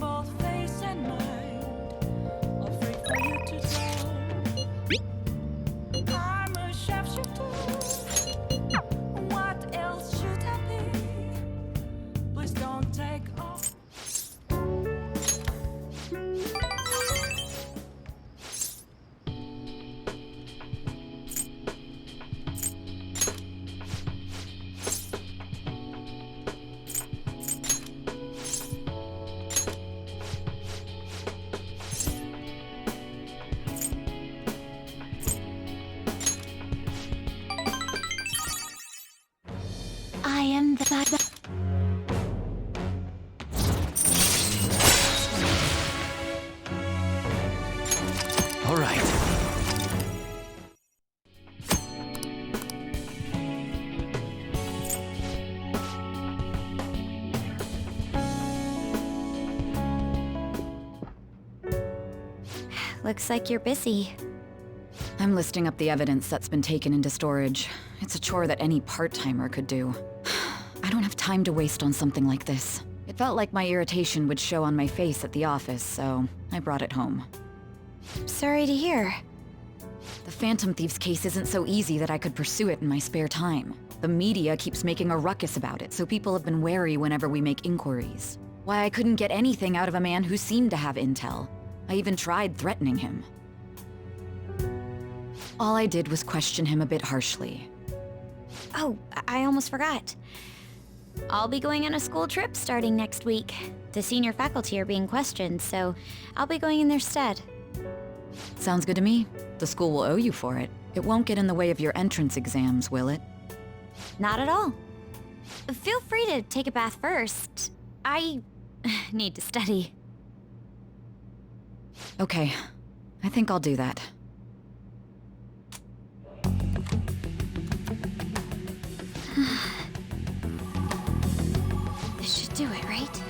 both face and mind, afraid for you to tell. I'm a sharpshooter. What else should I be? Please don't take off. I am the... All right. Looks like you're busy. I'm listing up the evidence that's been taken into storage. It's a chore that any part-timer could do. I don't have time to waste on something like this. It felt like my irritation would show on my face at the office, so I brought it home. Sorry to hear. The Phantom Thieves case isn't so easy that I could pursue it in my spare time. The media keeps making a ruckus about it, so people have been wary whenever we make inquiries. Why I couldn't get anything out of a man who seemed to have intel. I even tried threatening him. All I did was question him a bit harshly. Oh, I almost forgot. I'll be going on a school trip starting next week. The senior faculty are being questioned, so I'll be going in their stead. Sounds good to me. The school will owe you for it. It won't get in the way of your entrance exams, will it? Not at all. Feel free to take a bath first. I need to study. Okay. I think I'll do that. This should do it, right?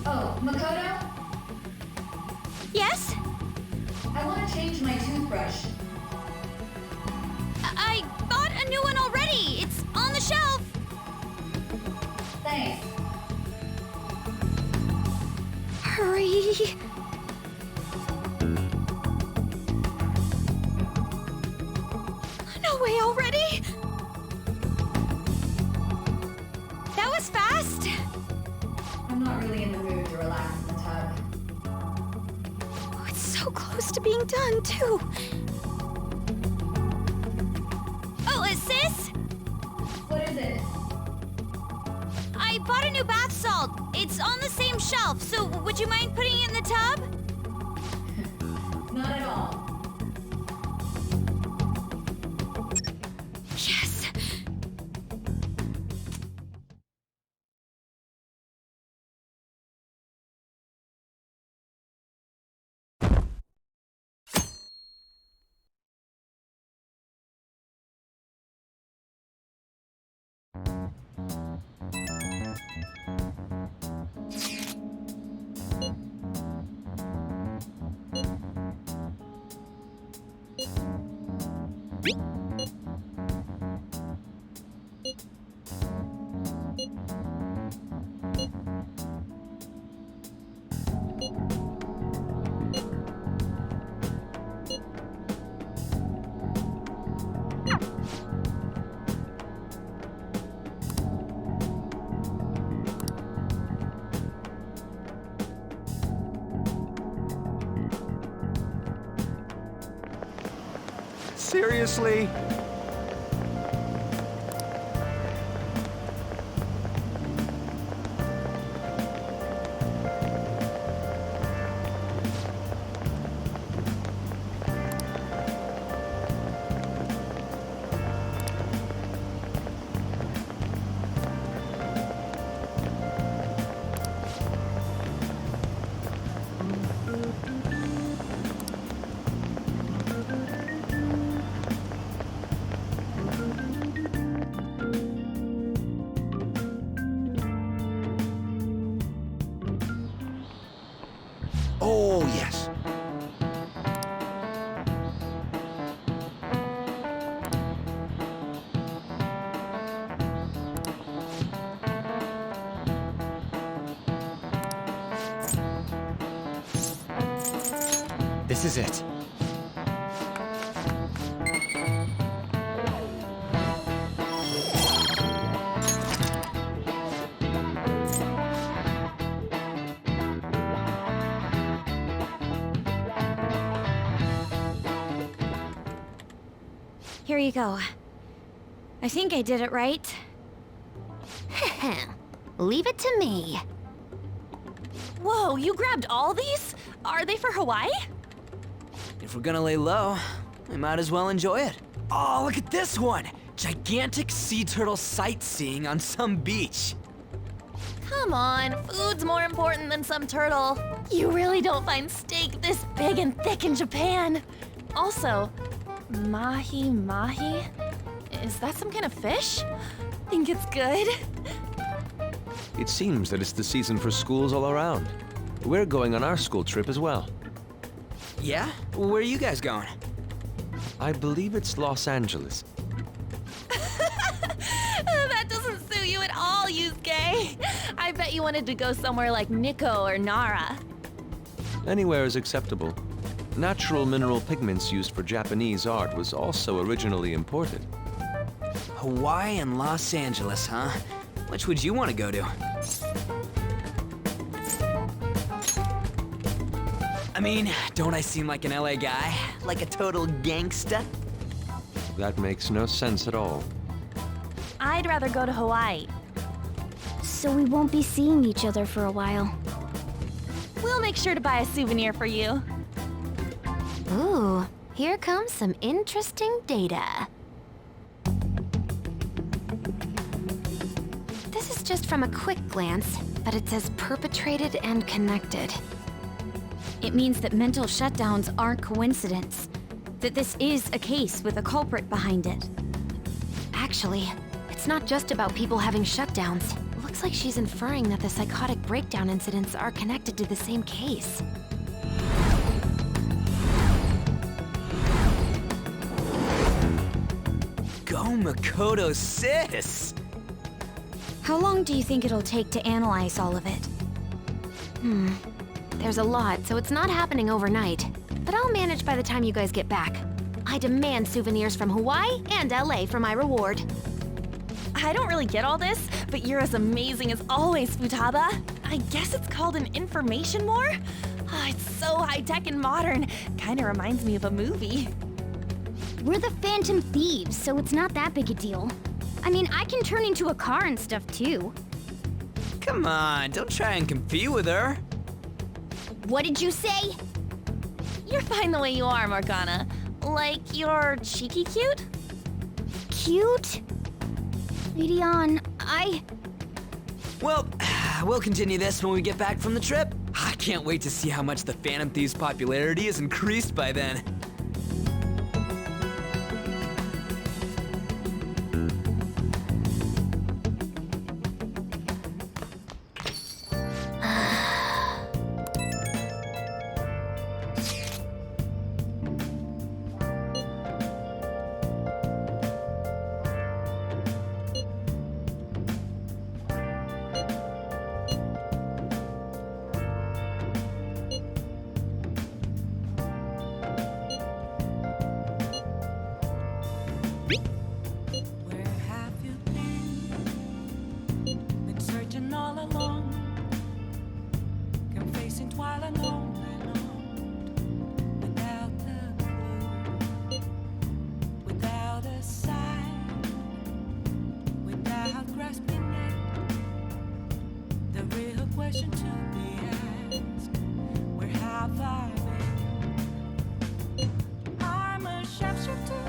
Oh, Makoto? Yes? I want to change my toothbrush. I bought a new one already! It's on the shelf! Thanks. Hurry! No way already! That was fast! I'm not really in the mood to relax in the tub. Oh, it's so close to being done, too. Oh, sis? What is it? I bought a new bath salt. It's on the same shelf, so would you mind putting it in the tub? Not at all. Yes! Seriously? Oh, yes. This is it. Here you go. I think I did it right. Leave it to me. Whoa, you grabbed all these? Are they for Hawaii? If we're gonna lay low, we might as well enjoy it. Oh, look at this one! Gigantic sea turtle sightseeing on some beach. Come on, food's more important than some turtle. You really don't find steak this big and thick in Japan. Also, mahi-mahi? Is that some kind of fish? Think it's good? It seems that it's the season for schools all around. We're going on our school trip as well. Yeah? Where are you guys going? I believe it's Los Angeles. That doesn't suit you at all, Yusuke. I bet you wanted to go somewhere like Nikko or Nara. Anywhere is acceptable. Natural mineral pigments used for Japanese art was also originally imported. Hawaii and Los Angeles, huh? Which would you want to go to? I mean, don't I seem like an LA guy? Like a total gangsta? That makes no sense at all. I'd rather go to Hawaii. So we won't be seeing each other for a while. We'll make sure to buy a souvenir for you. Ooh, here comes some interesting data. This is just from a quick glance, but it says perpetrated and connected. It means that mental shutdowns aren't coincidence. That this is a case with a culprit behind it. Actually, it's not just about people having shutdowns. It looks like she's inferring that the psychotic breakdown incidents are connected to the same case. Go Makoto, sis! How long do you think it'll take to analyze all of it? There's a lot, so it's not happening overnight. But I'll manage by the time you guys get back. I demand souvenirs from Hawaii and LA for my reward. I don't really get all this, but you're as amazing as always, Futaba. I guess it's called an information war? Ah, it's so high-tech and modern. Kinda reminds me of a movie. We're the Phantom Thieves, so it's not that big a deal. I mean, I can turn into a car and stuff too. Come on, don't try and compete with her. What did you say? You're fine the way you are, Morgana. Like, you're cheeky cute? Cute? Leon, Well, we'll continue this when we get back from the trip. I can't wait to see how much the Phantom Thieves' popularity has increased by then. Where have you been? Been searching all along, confessing while alone and on, without a clue, without a sign, without grasping it. The real question to be asked: where have I been? I'm a sharpshooter.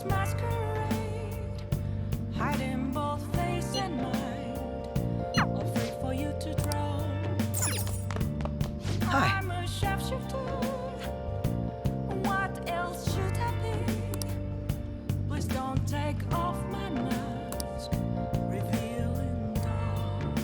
Masquerade, hiding both face and mind, afraid for you to draw. Hi. I'm a sharpshooter. What else should I be? Please don't take off my mask, revealing dawn.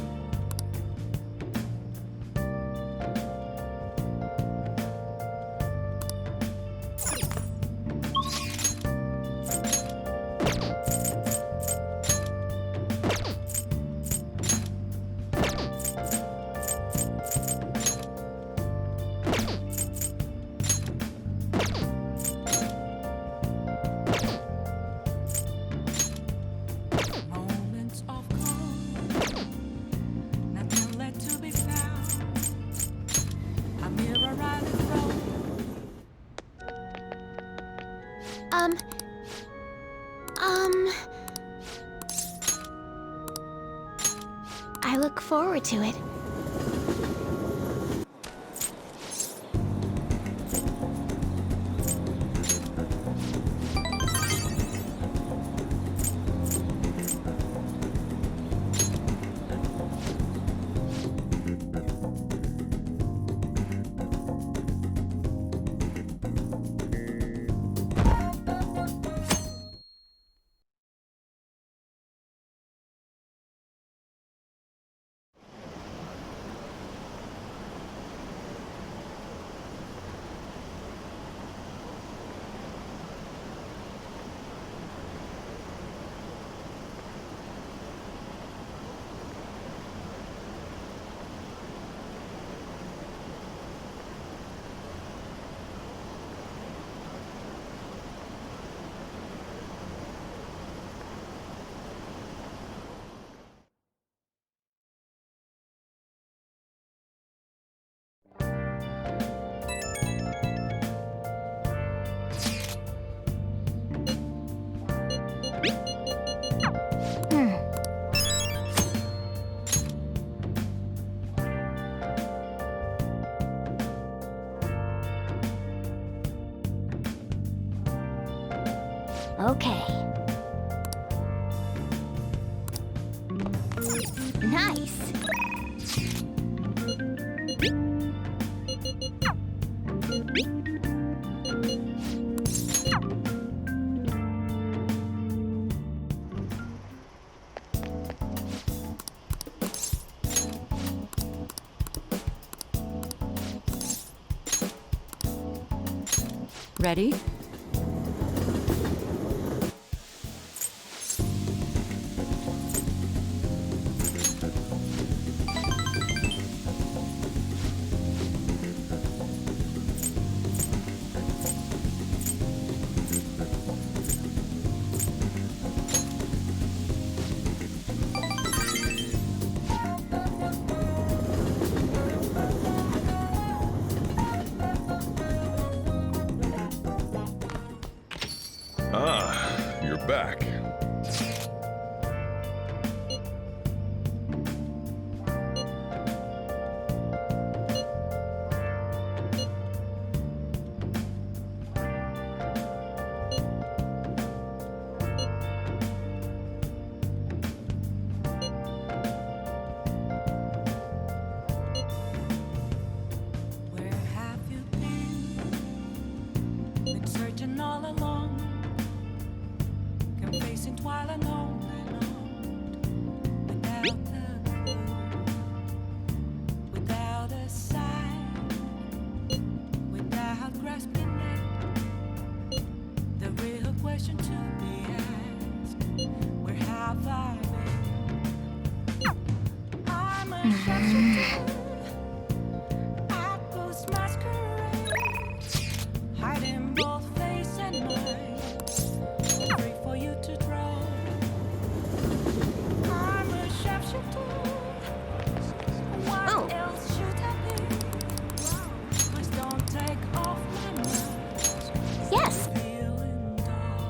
I look forward to it. Okay. Nice. Ready? Ah, you're back. Where have you been? Been searching all along, confessing while alone without a clue, without a sign, without grasping it. The real question to be asked: where have I been? I'm a shapeshifter. Hiding both face and mind, free for you to draw. I'm a sharpshooter. What else should I be? Please don't take off my mask. Yes. Feeling dull.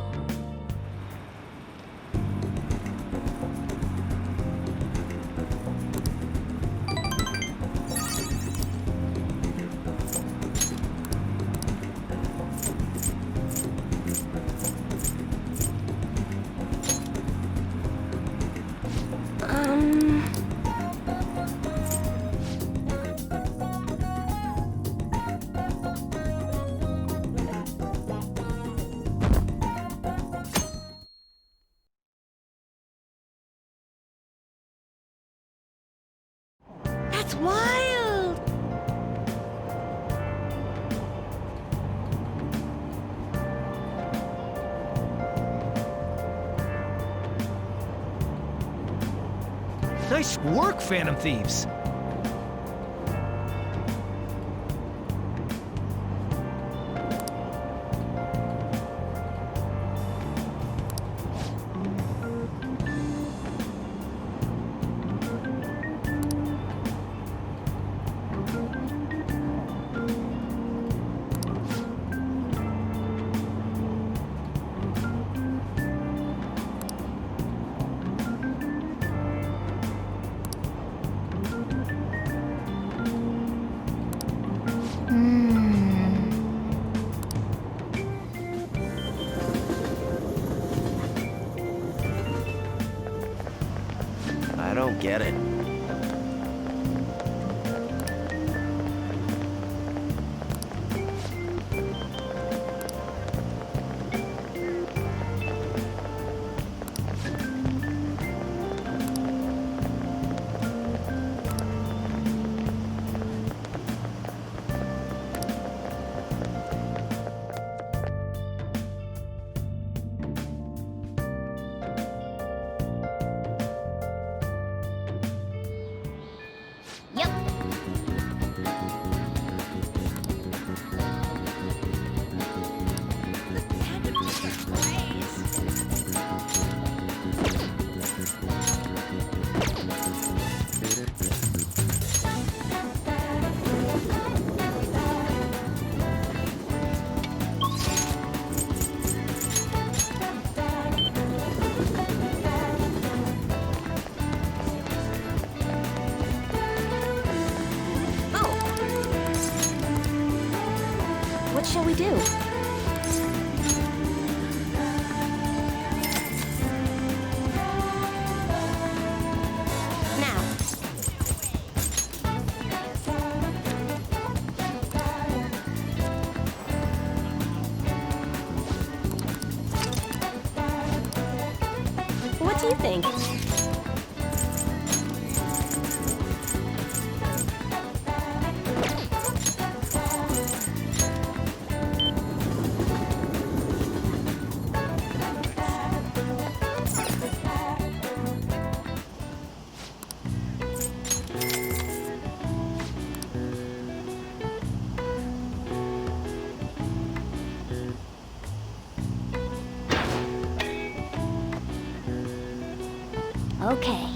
That's wild! Nice work, Phantom Thieves! I don't get it. Yep. What shall we do? Now, What do you think? Okay.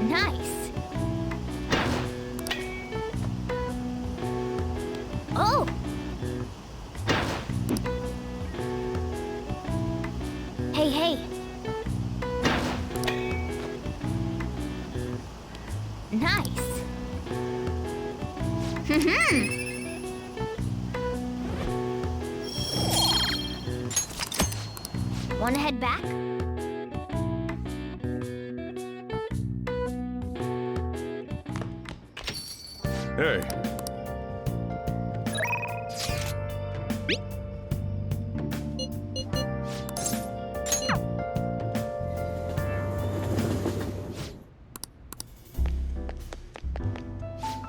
Nice. Oh! Hey, hey. Nice. Wanna head back? Hey.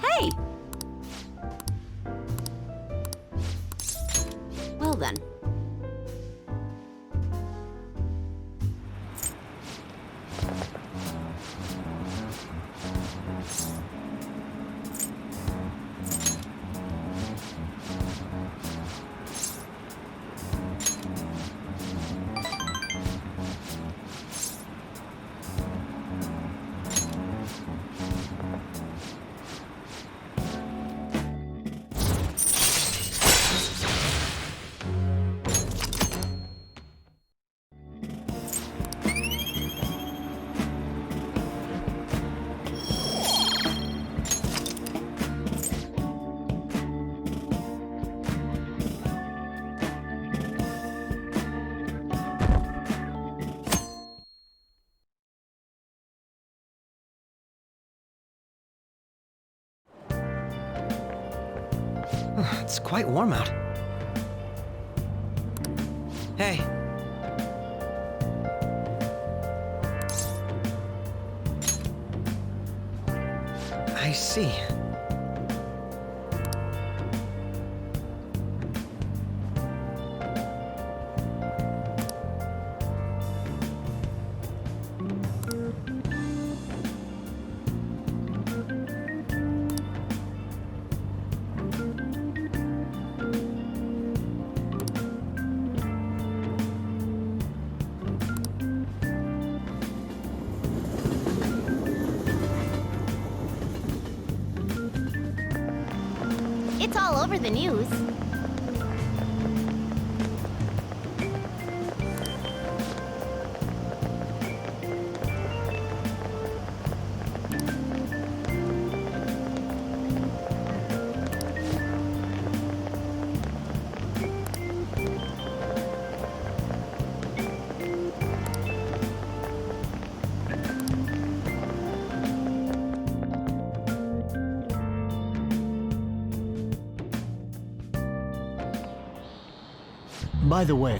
hey! Well then. It's quite warm out. Hey. I see. It's all over the news. By the way,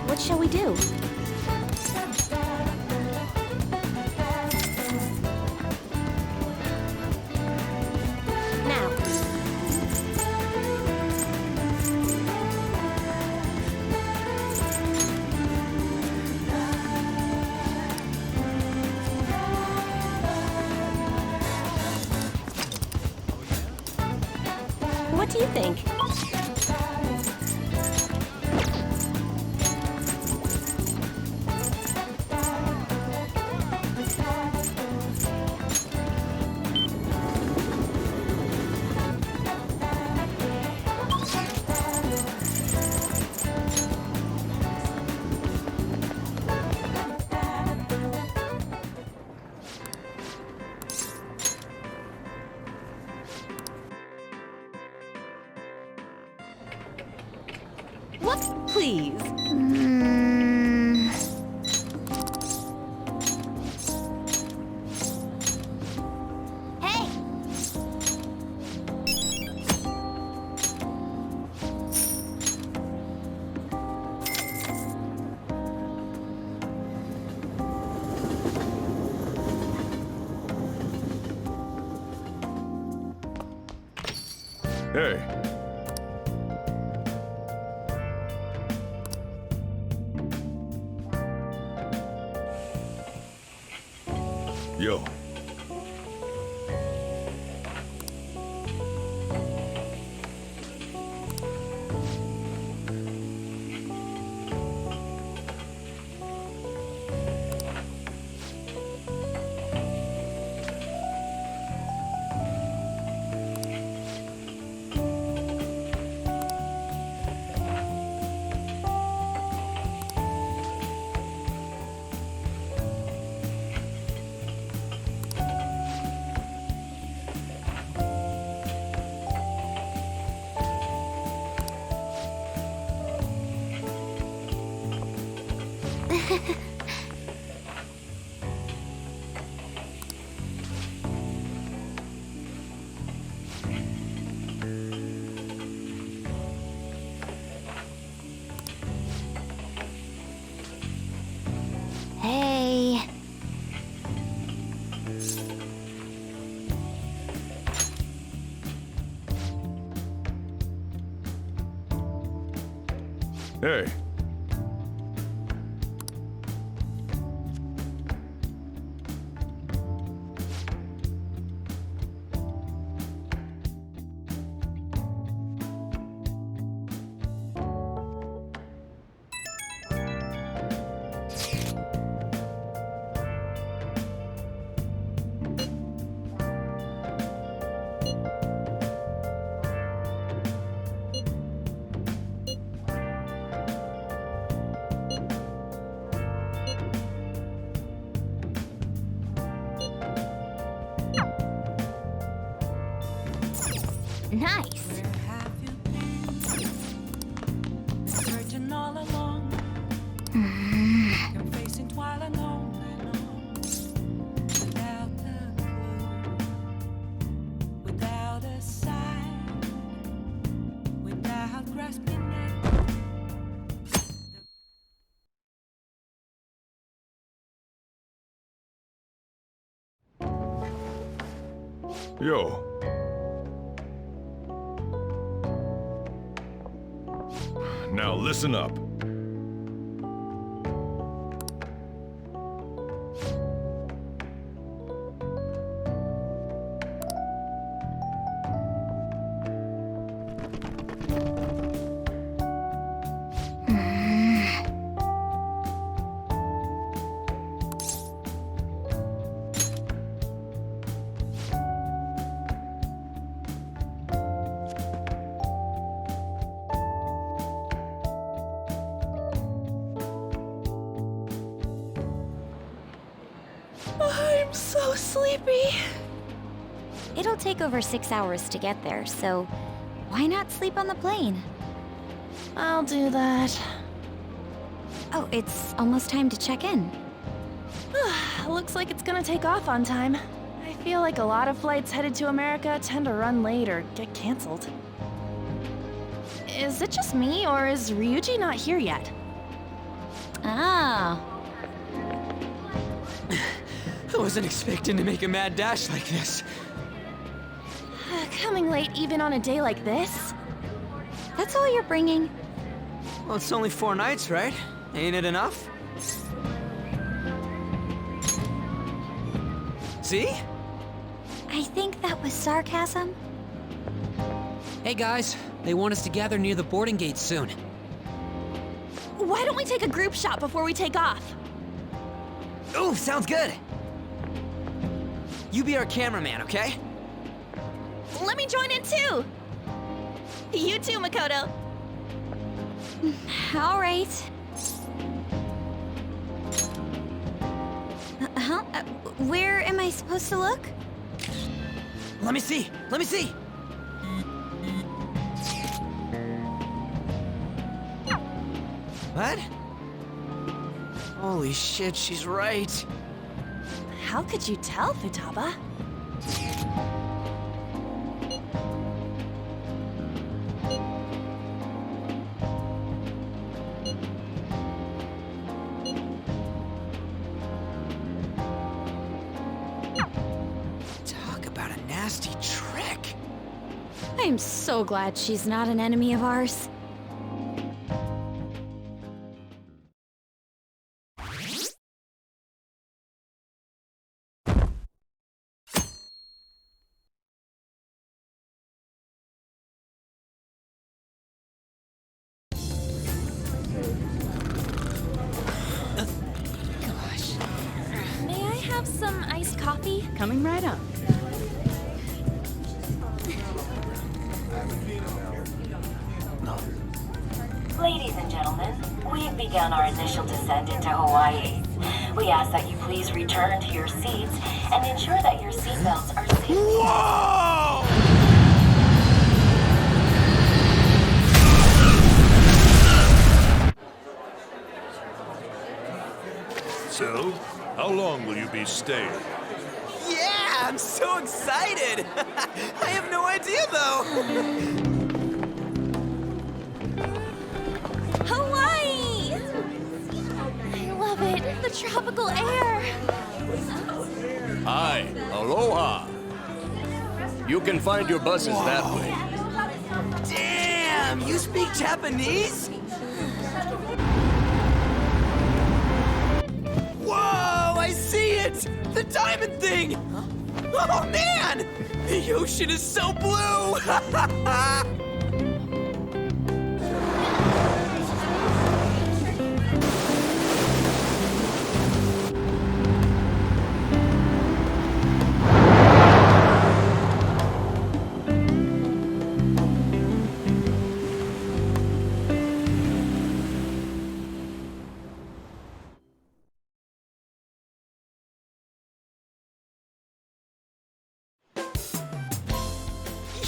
What shall we do? Now. What do you think? What? Please. Hey! Hey. Yo. Hey. Hey. Nice. Where have you been? Searching all along. Confessing while alone and on. Without a clue. Without a sign. Without grasping it. Yo. Now listen up. I'm so sleepy. It'll take over 6 hours to get there, so why not sleep on the plane? I'll do that. Oh, it's almost time to check in. Looks like it's gonna take off on time. I feel like a lot of flights headed to America tend to run late or get canceled. Is it just me, or is Ryuji not here yet? Ah, I wasn't expecting to make a mad dash like this. Coming late even on a day like this? that's all you're bringing. Well, it's only 4 nights, right? Ain't it enough? See? I think that was sarcasm. Hey guys, they want us to gather near the boarding gate soon. Why don't we take a group shot before we take off? Ooh, sounds good. You be our cameraman, okay? Let me join in too! You too, Makoto. All right. Huh? Where am I supposed to look? Let me see. Let me see. What? Holy shit, she's right. How could you tell, Futaba? Talk about a nasty trick. I'm so glad she's not an enemy of ours. May I have some iced coffee? Coming right up. Ladies and gentlemen, we've begun our initial descent into Hawaii. We ask that you please return to your seats and ensure that your seatbelts are safely... Whoa! So, how long will you be staying? Yeah, I'm so excited. I have no idea though. Hawaii! I love it. The tropical air. Hi, aloha. You can find your buses that way. Damn, you speak Japanese? Whoa, I see it! The diamond thing! Oh man! The ocean is so blue!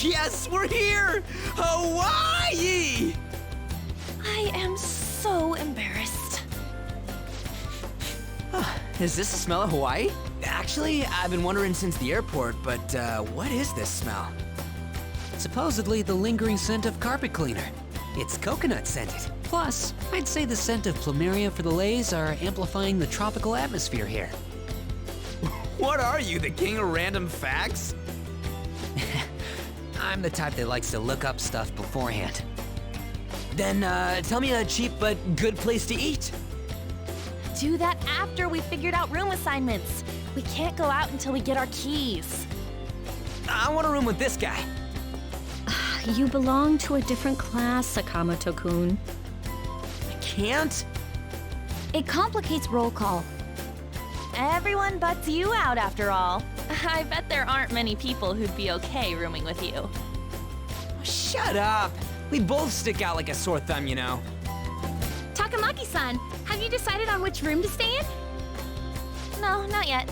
Yes, we're here! Hawaii! I am so embarrassed. Is this the smell of Hawaii? Actually, I've been wondering since the airport, but what is this smell? Supposedly the lingering scent of carpet cleaner. It's coconut scented. Plus, I'd say the scent of plumeria for the lays are amplifying the tropical atmosphere here. What are you, the king of random facts? I'm the type that likes to look up stuff beforehand. Then tell me a cheap but good place to eat. Do that after we figured out room assignments. We can't go out until we get our keys. I want a room with this guy. You belong to a different class, Sakamoto-kun. I can't? It complicates roll call. Everyone butts you out after all. I bet there aren't many people who'd be okay rooming with you. Shut up! We both stick out like a sore thumb, you know. Takamaki-san, have you decided on which room to stay in? No, not yet.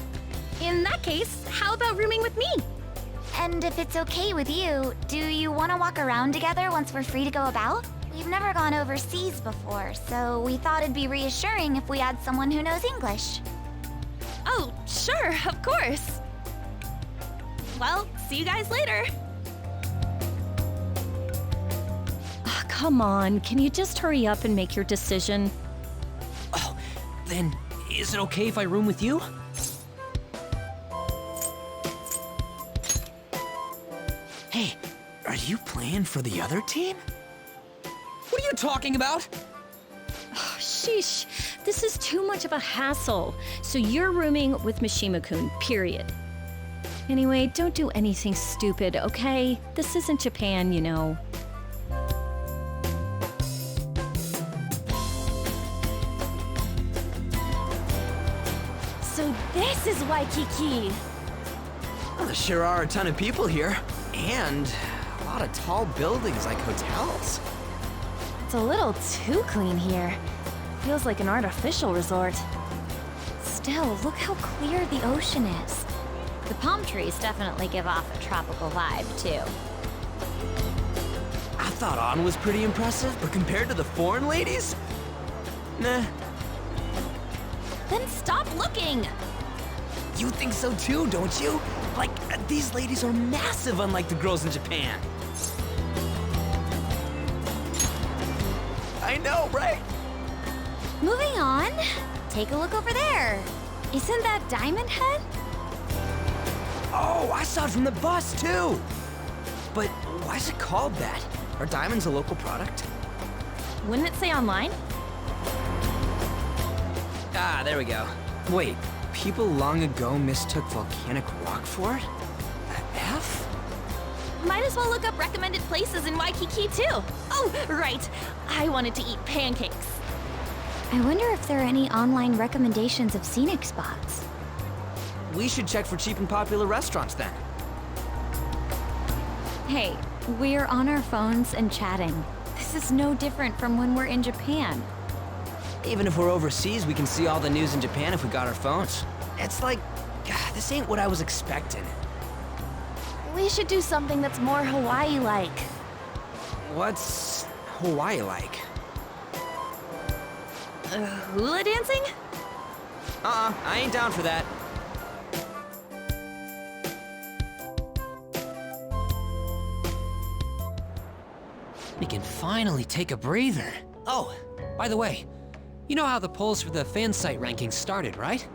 In that case, how about rooming with me? And if it's okay with you, do you want to walk around together once we're free to go about? We've never gone overseas before, so we thought it'd be reassuring if we had someone who knows English. Oh, sure, of course. Well, see you guys later. Oh, come on, can you just hurry up and make your decision? Oh, then is it okay if I room with you? Hey, are you playing for the other team? What are you talking about? Oh, sheesh, this is too much of a hassle. So you're rooming with Mishima-kun, period. Anyway, don't do anything stupid, okay? This isn't Japan, you know. So this is Waikiki. Well, there sure are a ton of people here. And a lot of tall buildings like hotels. It's a little too clean here. Feels like an artificial resort. Still, look how clear the ocean is. The palm trees definitely give off a tropical vibe, too. I thought On was pretty impressive, but compared to the foreign ladies? Nah. Then stop looking! You think so too, don't you? Like, these ladies are massive unlike the girls in Japan. I know, right? Moving on, take a look over there. Isn't that Diamond Head? Oh, I saw it from the bus too! But why is it called that? Are diamonds a local product? Wouldn't it say online? Ah, there we go. Wait, people long ago mistook volcanic rock for it? A F? Might as well look up recommended places in Waikiki too. Oh, right. I wanted to eat pancakes. I wonder if there are any online recommendations of scenic spots. We should check for cheap and popular restaurants then. Hey, we're on our phones and chatting. This is no different from when we're in Japan. Even if we're overseas, we can see all the news in Japan if we got our phones. It's like, God, this ain't what I was expecting. We should do something that's more Hawaii-like. What's Hawaii like? Hula dancing? I ain't down for that. We can finally take a breather. Oh, by the way, you know how the polls for the fan site rankings started, right?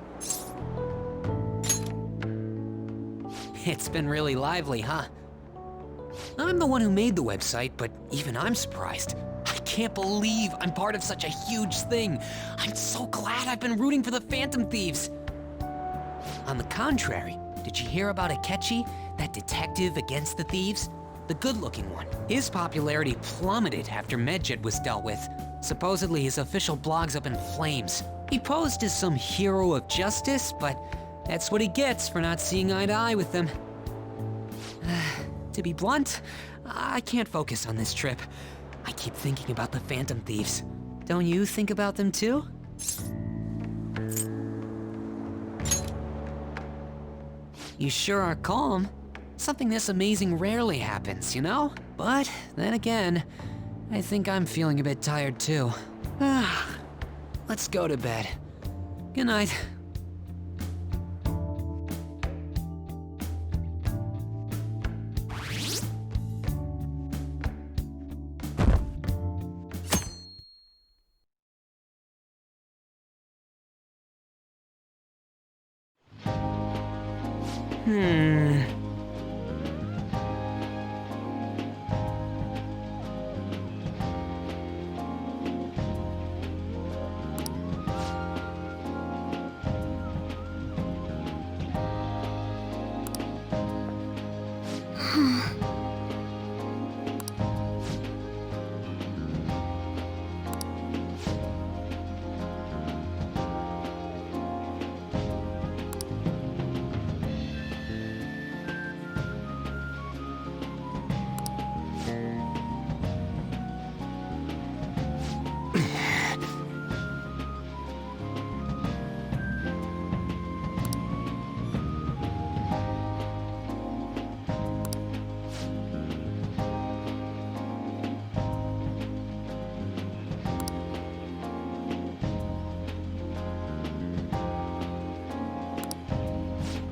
It's been really lively, huh? I'm the one who made the website, but even I'm surprised. I can't believe I'm part of such a huge thing. I'm so glad I've been rooting for the Phantom Thieves. On the contrary, did you hear about Akechi, that detective against the thieves? The good-looking one. His popularity plummeted after Medjed was dealt with. Supposedly his official blog's up in flames. He posed as some hero of justice, but that's what he gets for not seeing eye to eye with them. To be blunt, I can't focus on this trip. I keep thinking about the Phantom Thieves. Don't you think about them too? You sure are calm. Something this amazing rarely happens, you know? But then again, I think I'm feeling a bit tired too. Let's go to bed. Good night.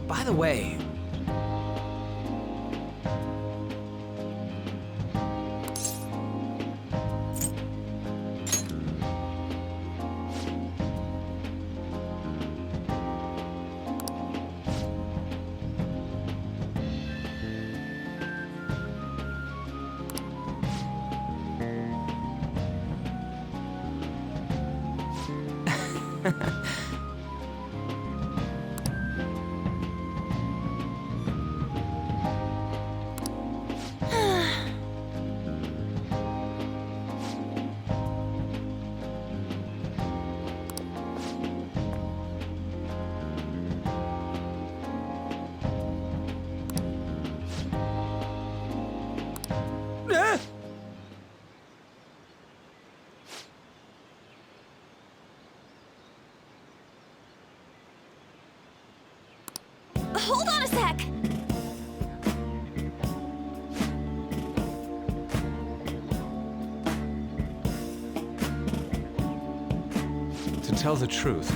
By the way, Hold on a sec! To tell the truth,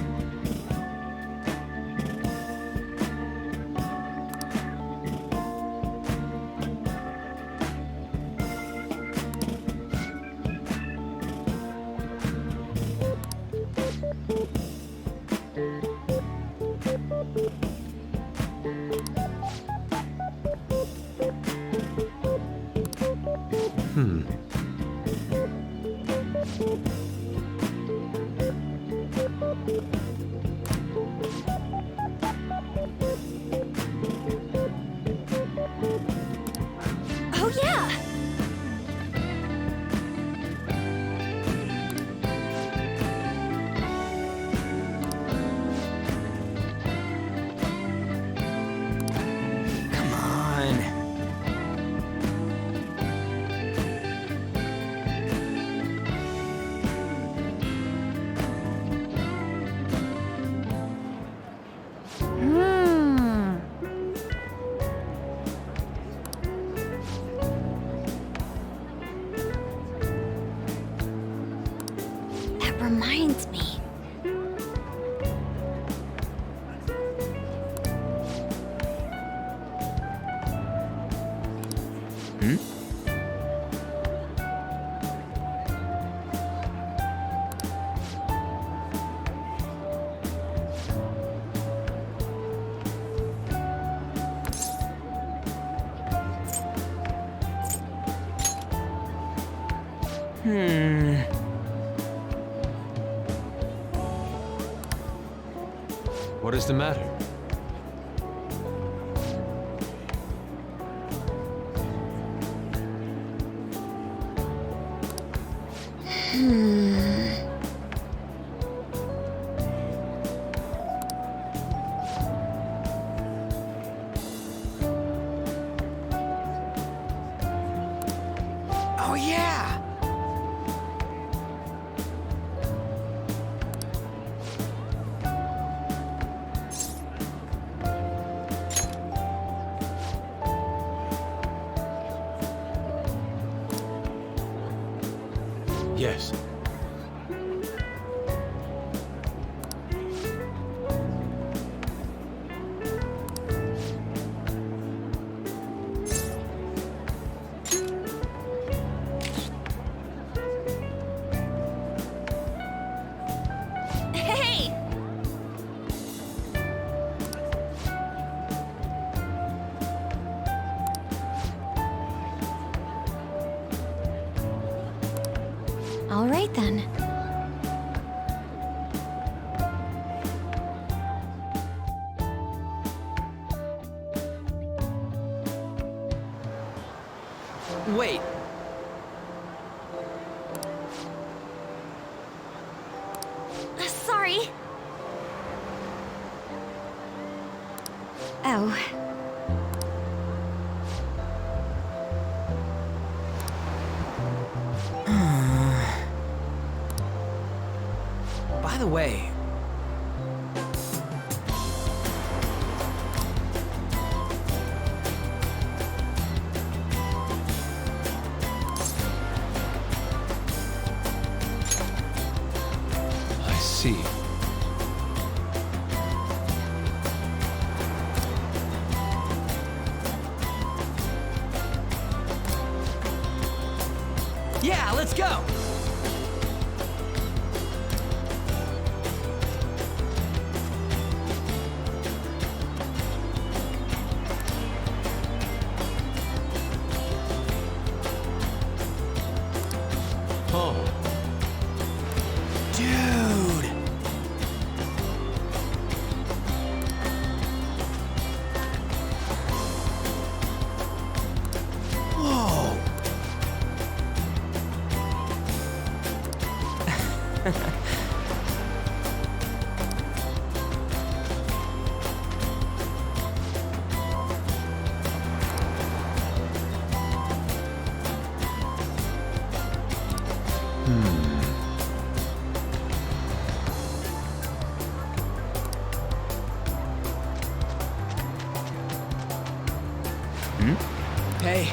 Oh yeah! come on. That reminds me. what is the matter? Oh yeah! Yes. Hey! All right then. Wait. Sorry. Oh. By the way, I see. yeah, let's go. Oh, Dude. Whoa. Hey.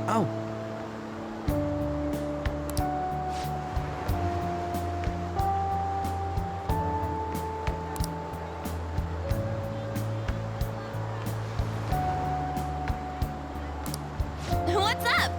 Oh. What's up?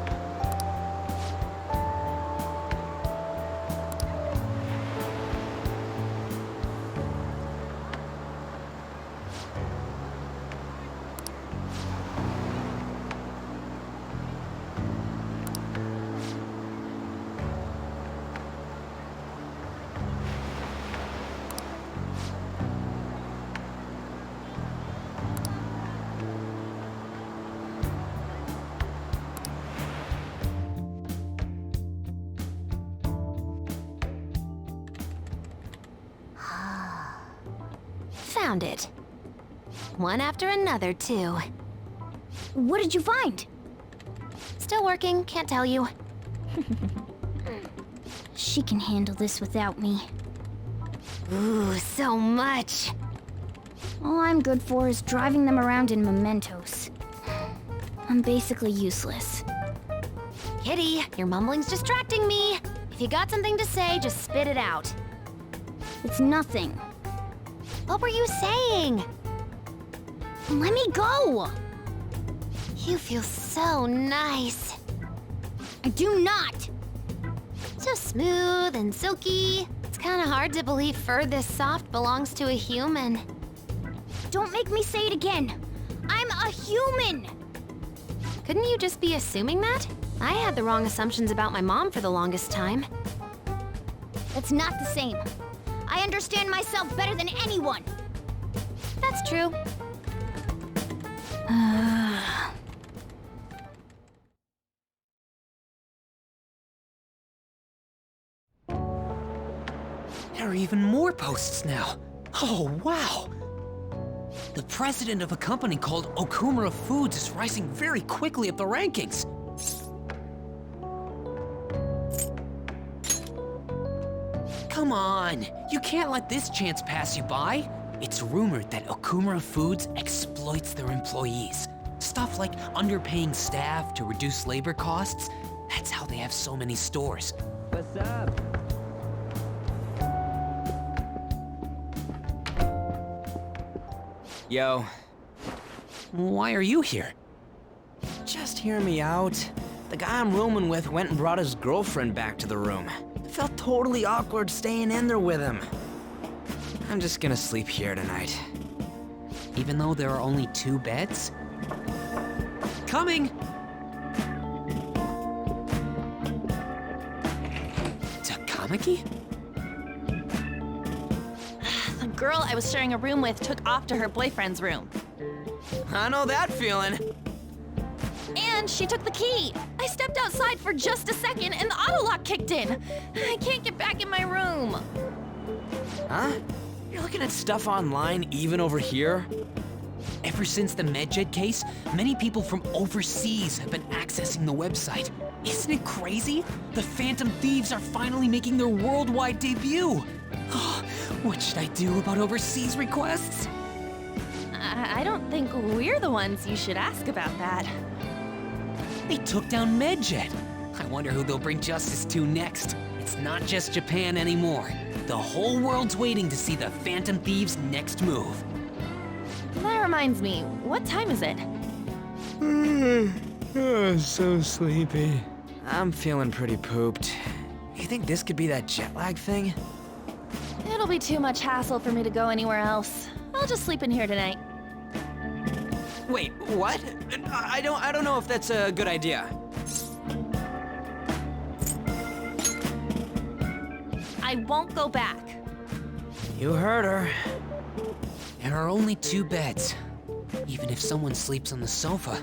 Found it. One after another, too. What did you find? Still working, can't tell you. She can handle this without me. Ooh, so much. All I'm good for is driving them around in mementos. I'm basically useless. Kitty, your mumbling's distracting me. If you got something to say, just spit it out. It's nothing. What were you saying? Let me go! You feel so nice. I do not! So smooth and silky. It's kind of hard to believe fur this soft belongs to a human. Don't make me say it again! I'm a human! Couldn't you just be assuming that? I had the wrong assumptions about my mom for the longest time. That's not the same. I understand myself better than anyone! That's true. There even more posts now. Oh, wow! The president of a company called Okumura Foods is rising very quickly up the rankings. Come on, you can't let this chance pass you by. It's rumored that Okumura Foods exploits their employees. Stuff like underpaying staff to reduce labor costs. That's how they have so many stores. What's up? Yo. Why are you here? Just hear me out. The guy I'm rooming with went and brought his girlfriend back to the room. It felt totally awkward staying in there with him. I'm just gonna sleep here tonight. Even though there are only 2 beds? Coming! Takamaki? The girl I was sharing a room with took off to her boyfriend's room. I know that feeling. And she took the key. I stepped outside for just a second and the auto lock kicked in. I can't get back in my room. Huh? You're looking at stuff online even over here? Ever since the MedJet case, many people from overseas have been accessing the website. Isn't it crazy? The Phantom Thieves are finally making their worldwide debut. What should I do about overseas requests? I don't think we're the ones you should ask about that. They took down MedJet. I wonder who they'll bring justice to next. It's not just Japan anymore. The whole world's waiting to see the Phantom Thieves' next move. That reminds me, what time is it? So sleepy. I'm feeling pretty pooped. You think this could be that jet lag thing? It'll be too much hassle for me to go anywhere else. I'll just sleep in here tonight. Wait, what? I don't know if that's a good idea. I won't go back. You heard her. There are only 2 beds. Even if someone sleeps on the sofa.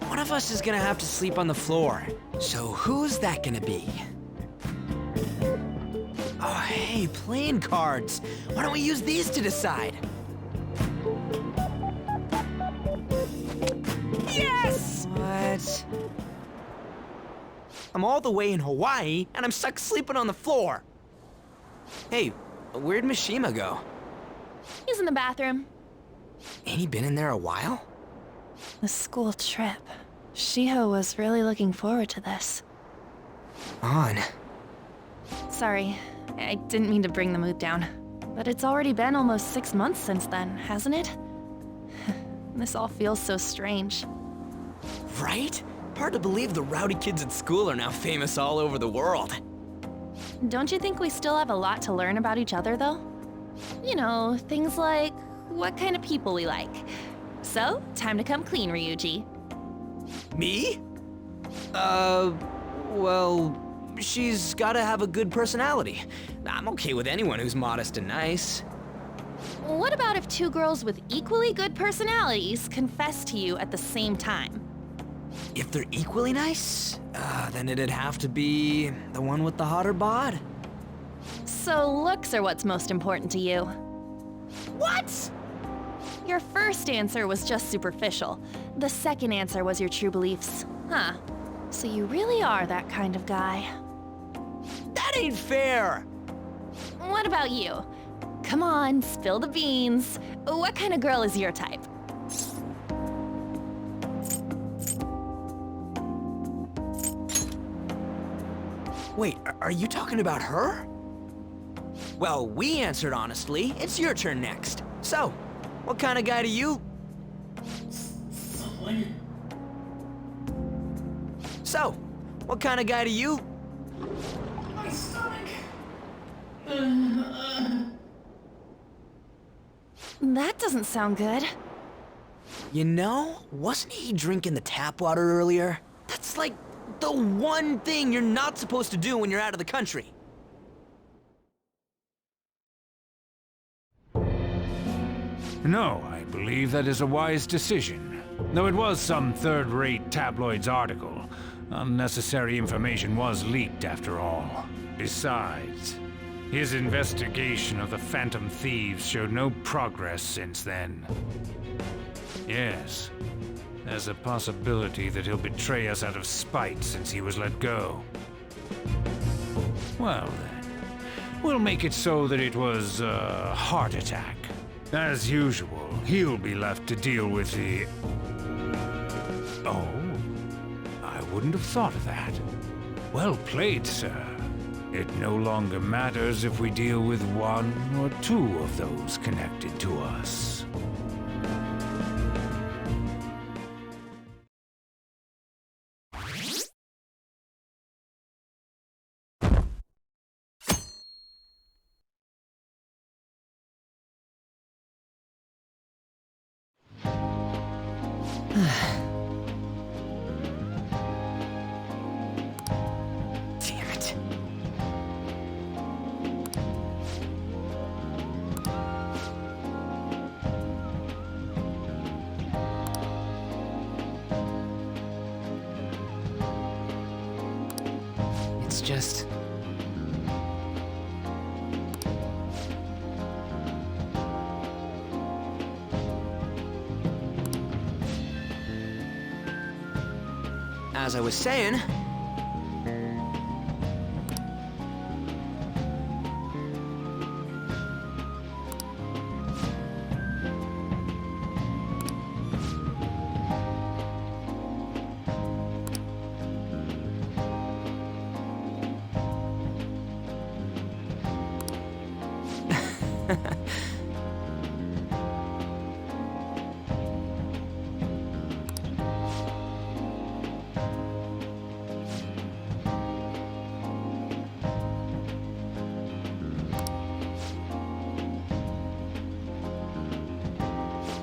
One of us is gonna have to sleep on the floor. So who's that gonna be? Oh, hey, playing cards. Why don't we use these to decide? Yes! What? I'm all the way in Hawaii, and I'm stuck sleeping on the floor. Hey, where'd Mishima go? He's in the bathroom. Ain't he been in there a while? The school trip. Shiho was really looking forward to this. On. Sorry, I didn't mean to bring the mood down. But it's already been almost 6 months since then, hasn't it? This all feels so strange. Right? Hard to believe the rowdy kids at school are now famous all over the world. Don't you think we still have a lot to learn about each other, though? You know, things like what kind of people we like. So, time to come clean, Ryuji. Me? Well, she's gotta have a good personality. I'm okay with anyone who's modest and nice. What about if 2 girls with equally good personalities confess to you at the same time? If they're equally nice, then it'd have to be the one with the hotter bod. So looks are what's most important to you. What? Your first answer was just superficial. The second answer was your true beliefs. Huh. So you really are that kind of guy. That ain't fair! What about you? Come on, spill the beans. What kind of girl is your type? Wait, are you talking about her? Well, we answered honestly. It's your turn next. So, what kind of guy do you... So, what kind of guy do you... My stomach. That doesn't sound good. You know, wasn't he drinking the tap water earlier? That's like the one thing you're not supposed to do when you're out of the country. No, I believe that is a wise decision. Though it was some third-rate tabloid's article, unnecessary information was leaked after all. Besides, His investigation of the Phantom Thieves showed no progress since then. Yes, there's a possibility that he'll betray us out of spite since he was let go. Well then, we'll make it so that it was a heart attack. As usual, he'll be left to deal with the... Oh, I wouldn't have thought of that. Well played, sir. It no longer matters if we deal with one or two of those connected to us. Damn it. It's just... As I was saying...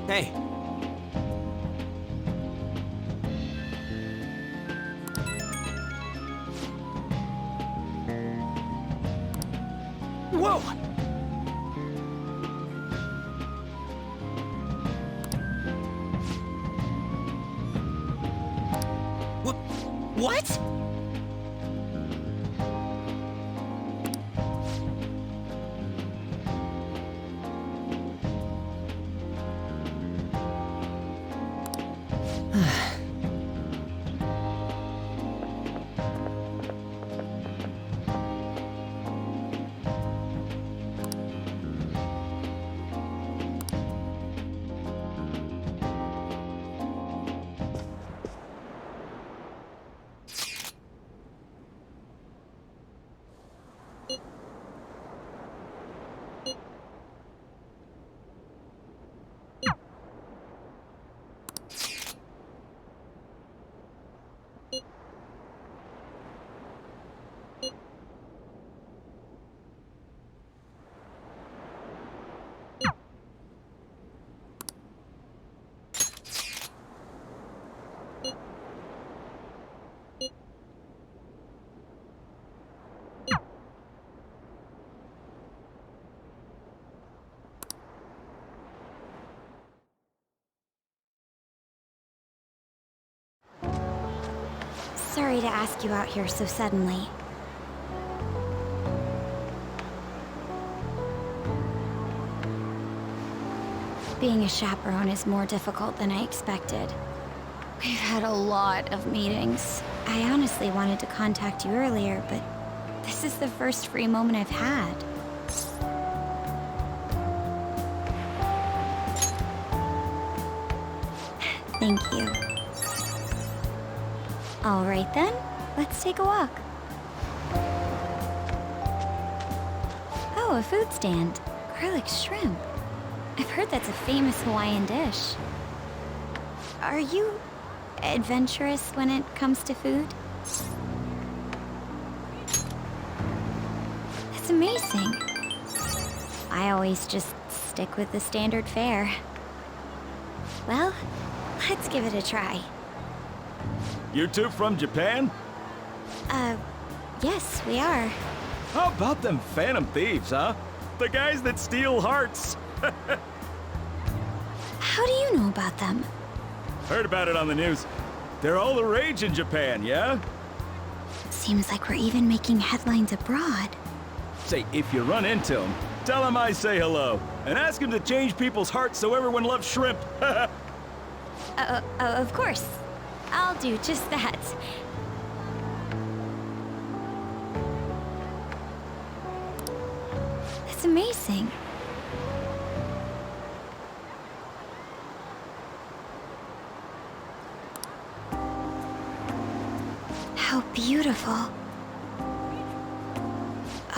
Hey. Whoa! What? Sorry to ask you out here so suddenly. Being a chaperone is more difficult than I expected. We've had a lot of meetings. I honestly wanted to contact you earlier, but this is the first free moment I've had. Thank you. All right then, let's take a walk. Oh, a food stand. Garlic shrimp. I've heard that's a famous Hawaiian dish. Are you adventurous when it comes to food? That's amazing. I always just stick with the standard fare. Well, let's give it a try. You two from Japan? Yes, we are. How about them Phantom Thieves, huh? The guys that steal hearts. How do you know about them? Heard about it on the news. They're all the rage in Japan, yeah? Seems like we're even making headlines abroad. Say, if you run into him, tell him I say hello. And ask him to change people's hearts so everyone loves shrimp. Of course. I'll do just that. That's amazing. How beautiful.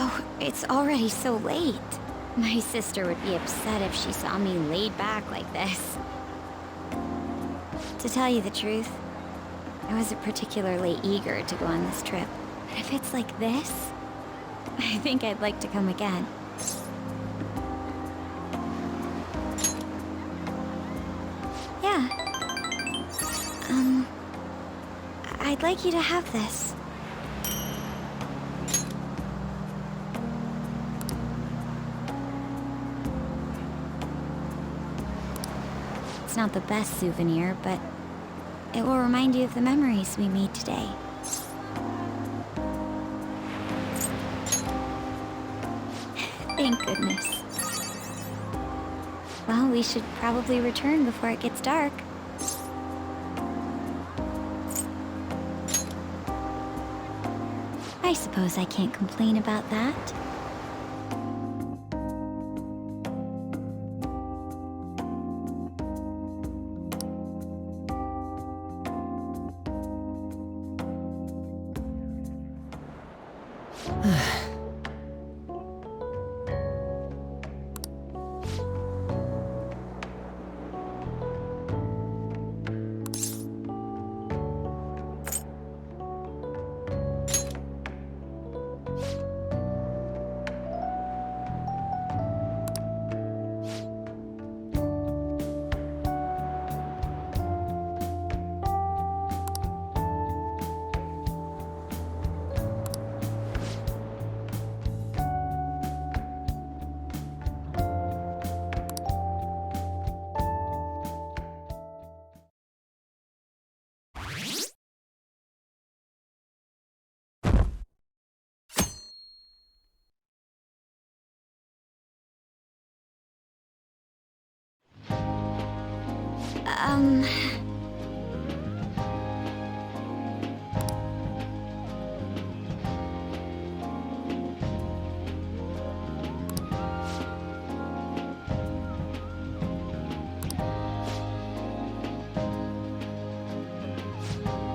Oh, it's already so late. My sister would be upset if she saw me laid back like this. To tell you the truth, I wasn't particularly eager to go on this trip. But if it's like this, I think I'd like to come again. Yeah. I'd like you to have this. It's not the best souvenir, but it will remind you of the memories we made today. Thank goodness. Well, we should probably return before it gets dark. I suppose I can't complain about that.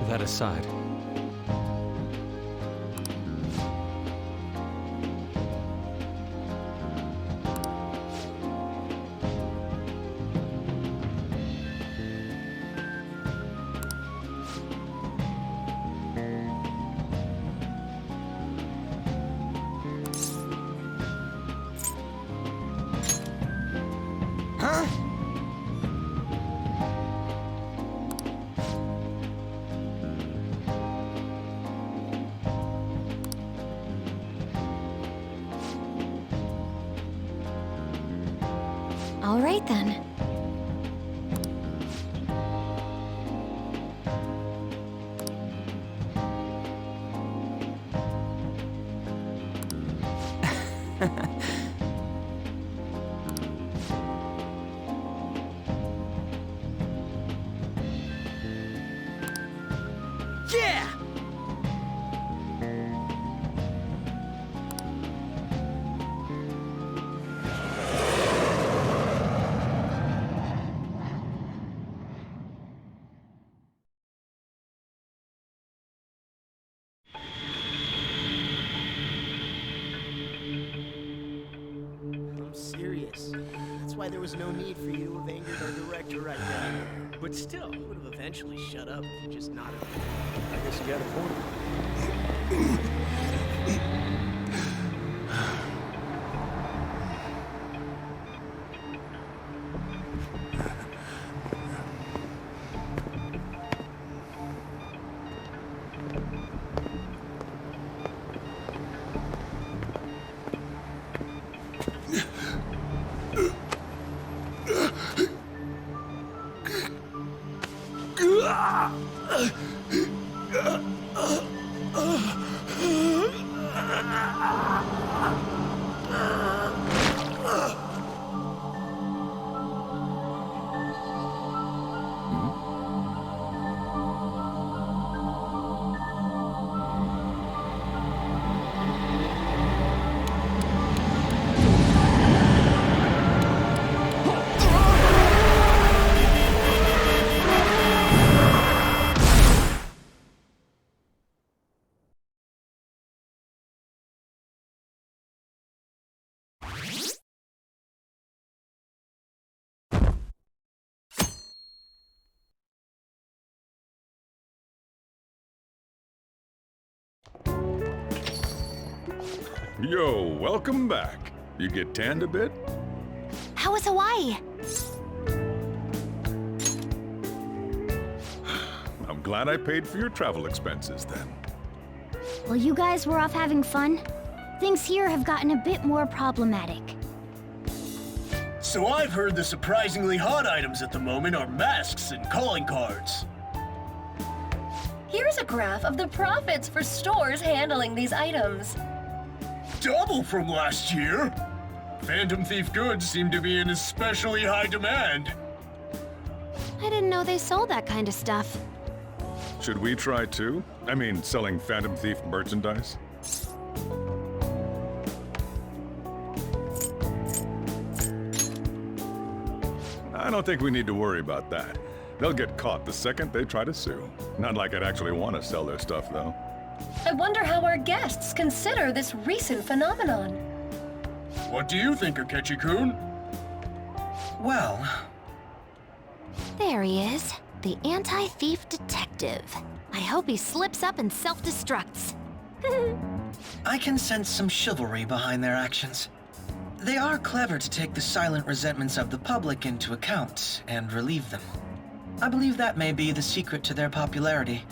That aside, all right then. Yeah! I'm serious. That's why there was no need for you to have angered our director right then. But still, he would have eventually shut up if you just nodded. I guess you got a point. Yo, welcome back. You get tanned a bit? How was Hawaii? I'm glad I paid for your travel expenses then. While you guys were off having fun, things here have gotten a bit more problematic. So I've heard the surprisingly hot items at the moment are masks and calling cards. Here's a graph of the profits for stores handling these items. Double from last year. Phantom Thief goods seem to be in especially high demand. I didn't know they sold that kind of stuff. Should we try too? I mean, selling Phantom Thief merchandise? I don't think we need to worry about that. They'll get caught the second they try to sue. Not like I'd actually want to sell their stuff, though. I wonder how our guests consider this recent phenomenon. What do you think, Akechi-kun? Well... There he is, the anti-thief detective. I hope he slips up and self-destructs. I can sense some chivalry behind their actions. They are clever to take the silent resentments of the public into account and relieve them. I believe that may be the secret to their popularity.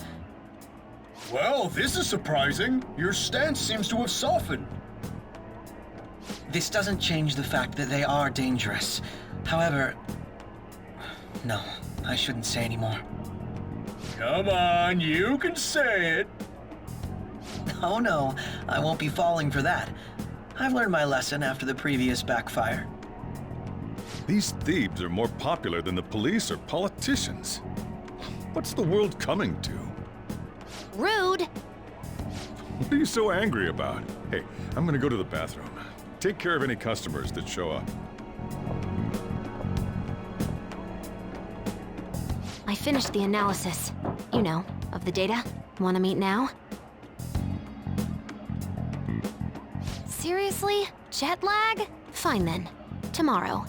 Well, this is surprising. Your stance seems to have softened. This doesn't change the fact that they are dangerous. However... No, I shouldn't say anymore. Come on, you can say it. Oh no, I won't be falling for that. I've learned my lesson after the previous backfire. These thieves are more popular than the police or politicians. What's the world coming to? Rude! What are you so angry about? Hey, I'm gonna go to the bathroom. Take care of any customers that show up. I finished the analysis. You know, of the data. Wanna meet now? Seriously? Jet lag? Fine then. Tomorrow.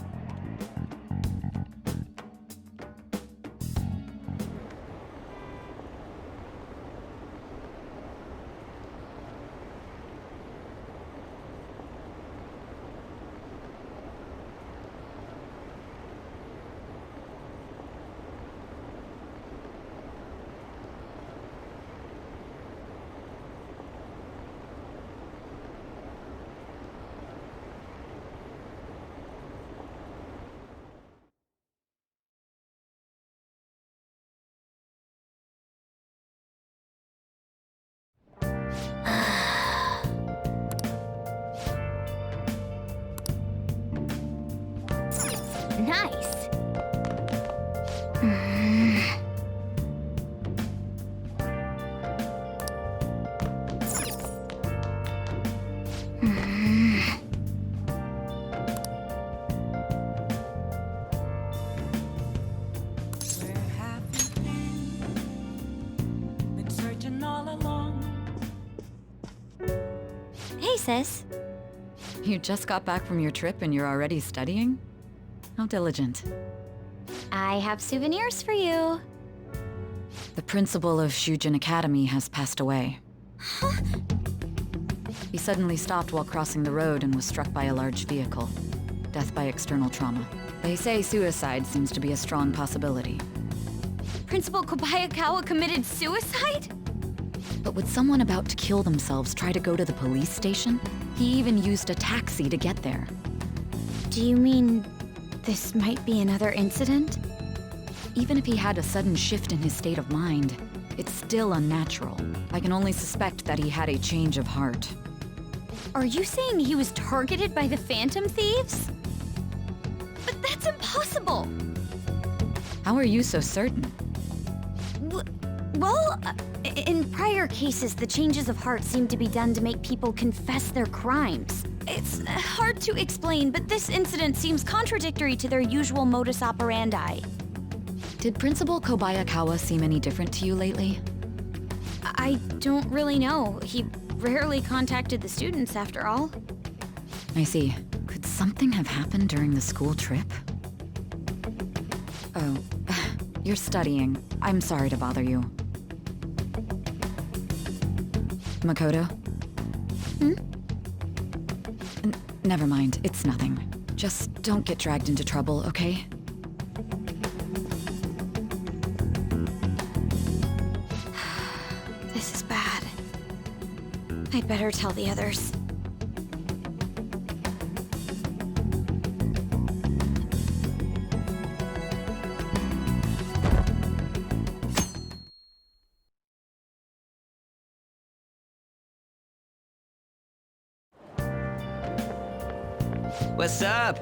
Nice. Where have you been searching all along. Hey, sis. You just got back from your trip and you're already studying? How diligent. I have souvenirs for you. The principal of Shujin Academy has passed away. He suddenly stopped while crossing the road and was struck by a large vehicle. Death by external trauma. They say suicide seems to be a strong possibility. Principal Kobayakawa committed suicide? But would someone about to kill themselves try to go to the police station? He even used a taxi to get there. Do you mean this might be another incident? Even if he had a sudden shift in his state of mind, it's still unnatural. I can only suspect that he had a change of heart. Are you saying he was targeted by the Phantom Thieves? But that's impossible! How are you so certain? Well, in prior cases, the changes of heart seem to be done to make people confess their crimes. It's hard to explain, but this incident seems contradictory to their usual modus operandi. Did Principal Kobayakawa seem any different to you lately? I don't really know. He rarely contacted the students, after all. I see. Could something have happened during the school trip? Oh, you're studying. I'm sorry to bother you. Makoto? Never mind, it's nothing. Just don't get dragged into trouble, okay? This is bad. I'd better tell the others. What's up?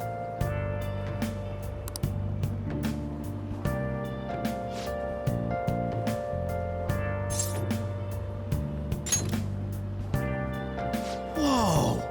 Whoa!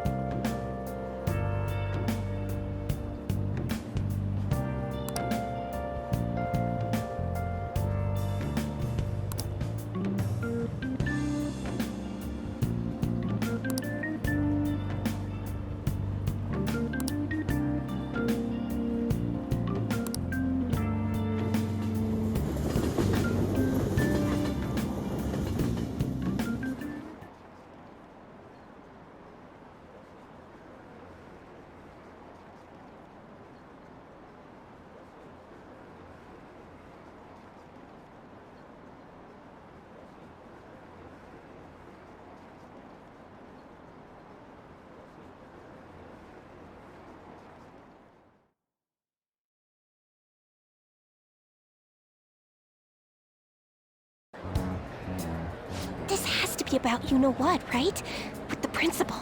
This has to be about you-know-what, right? With the principal.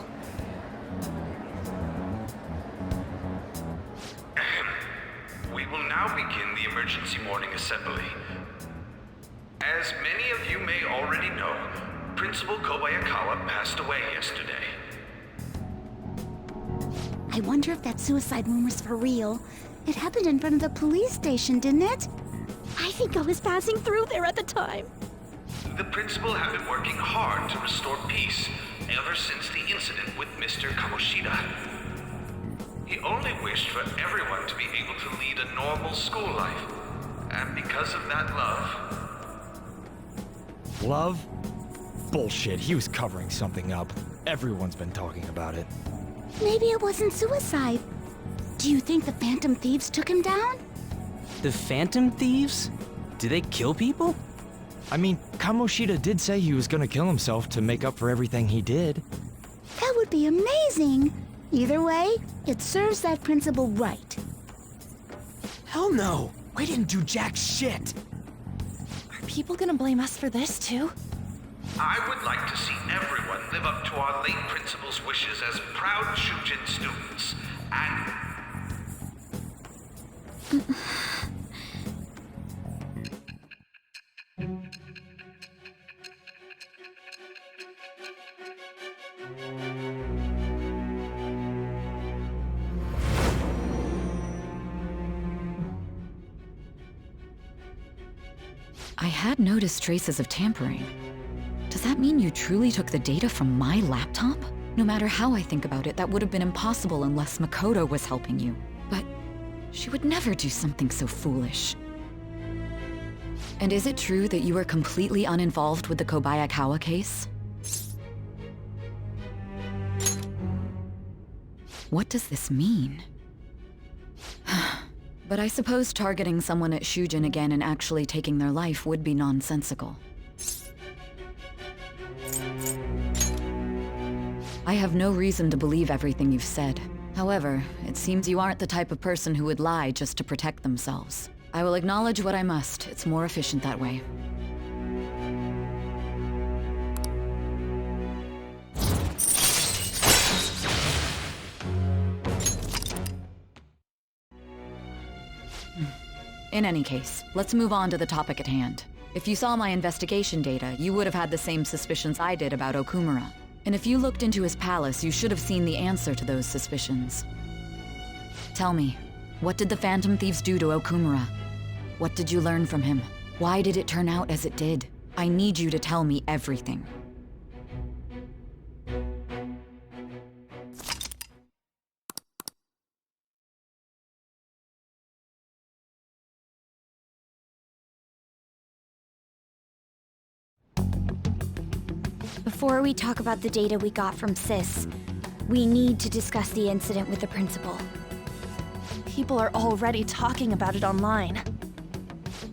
We will now begin the emergency morning assembly. As many of you may already know, Principal Kobayakawa passed away yesterday. I wonder if that suicide rumor's for real. It happened in front of the police station, didn't it? I think I was passing through there at the time. The principal had been working hard to restore peace ever since the incident with Mr. Kamoshida. He only wished for everyone to be able to lead a normal school life. And because of that love... Love? Bullshit, he was covering something up. Everyone's been talking about it. Maybe it wasn't suicide. Do you think the Phantom Thieves took him down? The Phantom Thieves? Do they kill people? I mean, Kamoshida did say he was gonna kill himself to make up for everything he did. That would be amazing. Either way, it serves that principal right. Hell no! We didn't do jack shit! Are people gonna blame us for this, too? I would like to see everyone live up to our late principal's wishes as proud Shujin students, and... I had noticed traces of tampering. Does that mean you truly took the data from my laptop? No matter how I think about it, that would have been impossible unless Makoto was helping you. But she would never do something so foolish. And is it true that you were completely uninvolved with the Kobayakawa case? What does this mean? But I suppose targeting someone at Shujin again and actually taking their life would be nonsensical. I have no reason to believe everything you've said. However, it seems you aren't the type of person who would lie just to protect themselves. I will acknowledge what I must. It's more efficient that way. In any case, let's move on to the topic at hand. If you saw my investigation data, you would have had the same suspicions I did about Okumura. And if you looked into his palace, you should have seen the answer to those suspicions. Tell me, what did the Phantom Thieves do to Okumura? What did you learn from him? Why did it turn out as it did? I need you to tell me everything. Before we talk about the data we got from Sis, We need to discuss the incident with the principal. People are already talking about it online.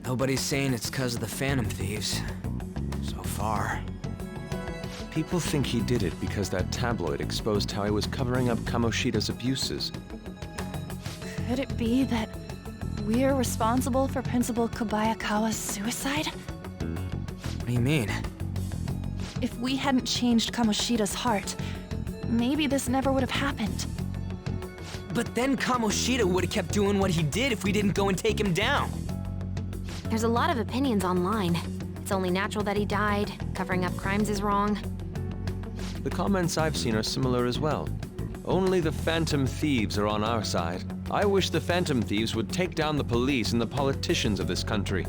Nobody's saying it's because of the Phantom Thieves. So far. People think he did it because that tabloid exposed how he was covering up Kamoshida's abuses. Could it be that we're responsible for Principal Kobayakawa's suicide? What do you mean? If we hadn't changed Kamoshida's heart, maybe this never would have happened. But then Kamoshida would have kept doing what he did if we didn't go and take him down. There's a lot of opinions online. It's only natural that he died. Covering up crimes is wrong. The comments I've seen are similar as well. Only the Phantom Thieves are on our side. I wish the Phantom Thieves would take down the police and the politicians of this country.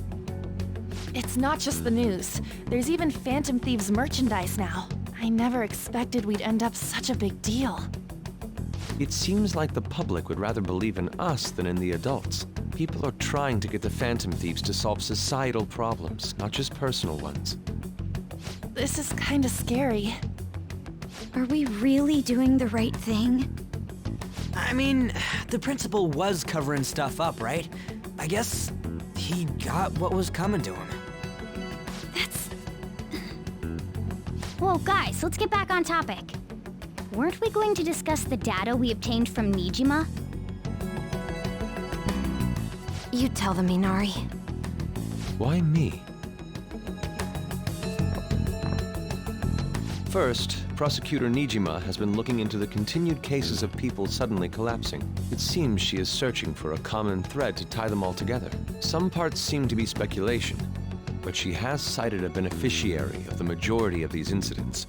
It's not just the news. There's even Phantom Thieves merchandise now. I never expected we'd end up such a big deal. It seems like the public would rather believe in us than in the adults. People are trying to get the Phantom Thieves to solve societal problems, not just personal ones. This is kinda scary. Are we really doing the right thing? I mean, the principal was covering stuff up, right? I guess he got what was coming to him. Whoa, guys, let's get back on topic. Weren't we going to discuss the data we obtained from Nijima? You tell them, Minari. Why me? First, Prosecutor Nijima has been looking into the continued cases of people suddenly collapsing. It seems she is searching for a common thread to tie them all together. Some parts seem to be speculation, but she has cited a beneficiary of the majority of these incidents.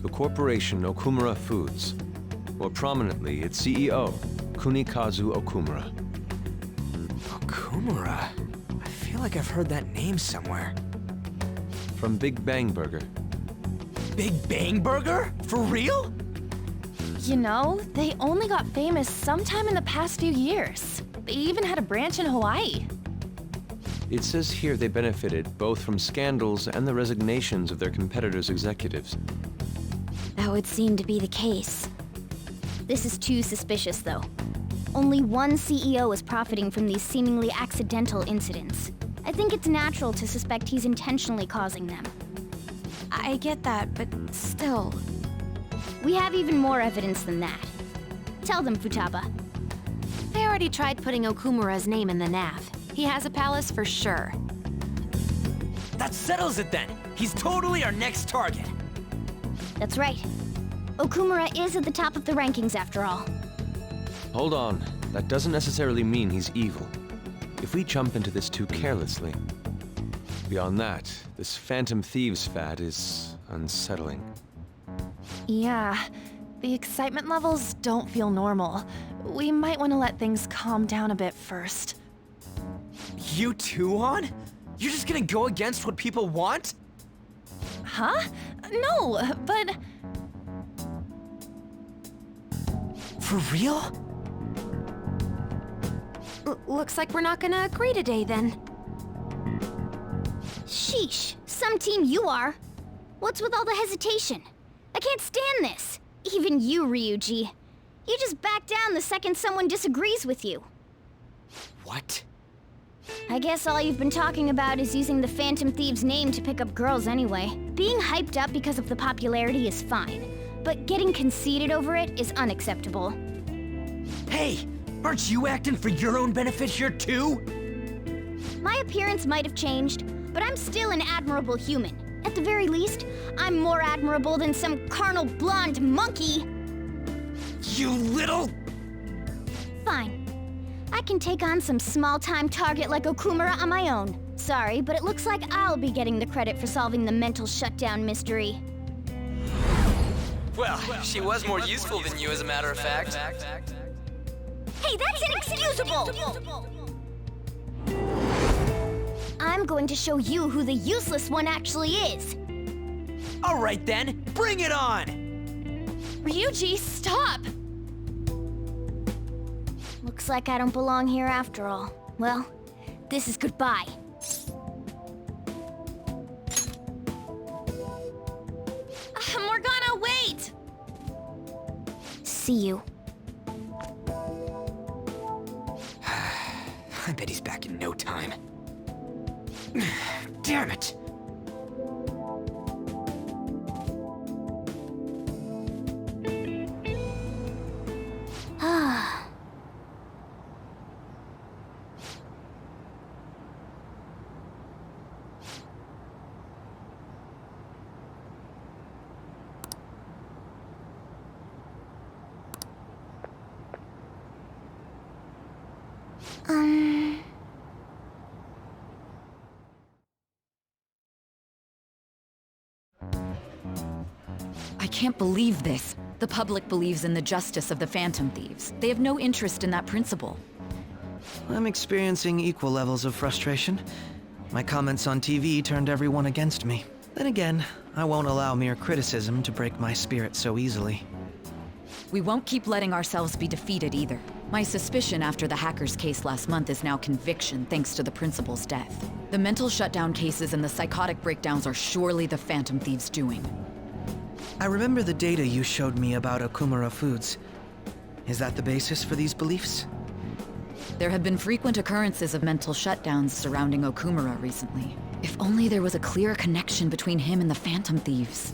The corporation Okumura Foods. More prominently, its CEO, Kunikazu Okumura. Okumura? I feel like I've heard that name somewhere. From Big Bang Burger. Big Bang Burger? For real? You know, they only got famous sometime in the past few years. They even had a branch in Hawaii. It says here they benefited both from scandals and the resignations of their competitors' executives. That would seem to be the case. This is too suspicious, though. Only one CEO is profiting from these seemingly accidental incidents. I think it's natural to suspect he's intentionally causing them. I get that, but still. We have even more evidence than that. Tell them, Futaba. They already tried putting Okumura's name in the nav. He has a palace for sure. That settles it then! He's totally our next target! That's right. Okumura is at the top of the rankings after all. Hold on. That doesn't necessarily mean he's evil. If we jump into this too carelessly. Beyond that, this Phantom Thieves fad is unsettling. Yeah, the excitement levels don't feel normal. We might want to let things calm down a bit first. You too, On? You're just gonna go against what people want? Huh? No, but... For real? Looks like we're not gonna agree today, then. Sheesh, some team you are. What's with all the hesitation? I can't stand this. Even you, Ryuji. You just back down the second someone disagrees with you. What? I guess all you've been talking about is using the Phantom Thieves' name to pick up girls anyway. Being hyped up because of the popularity is fine, but getting conceited over it is unacceptable. Hey! Aren't you acting for your own benefit here too? My appearance might have changed, but I'm still an admirable human. At the very least, I'm more admirable than some carnal blonde monkey. You little... Fine. I can take on some small-time target like Okumura on my own. Sorry, but it looks like I'll be getting the credit for solving the mental shutdown mystery. Well, she was more useful than you, as a matter of fact. Hey, that's inexcusable! I'm going to show you who the useless one actually is. All right then, bring it on! Ryuji, stop! Looks like I don't belong here after all. Well, this is goodbye. Morgana, wait! see you. I bet he's back in no time. Damn it! Ah. I can't believe this. The public believes in the justice of the Phantom Thieves. They have no interest in that principle. I'm experiencing equal levels of frustration. My comments on TV turned everyone against me. Then again, I won't allow mere criticism to break my spirit so easily. We won't keep letting ourselves be defeated either. My suspicion after the hackers case last month is now conviction thanks to the principal's death. The mental shutdown cases and the psychotic breakdowns are surely the Phantom Thieves' doing. I remember the data you showed me about Okumura Foods. Is that the basis for these beliefs? There have been frequent occurrences of mental shutdowns surrounding Okumura recently. If only there was a clear connection between him and the Phantom Thieves.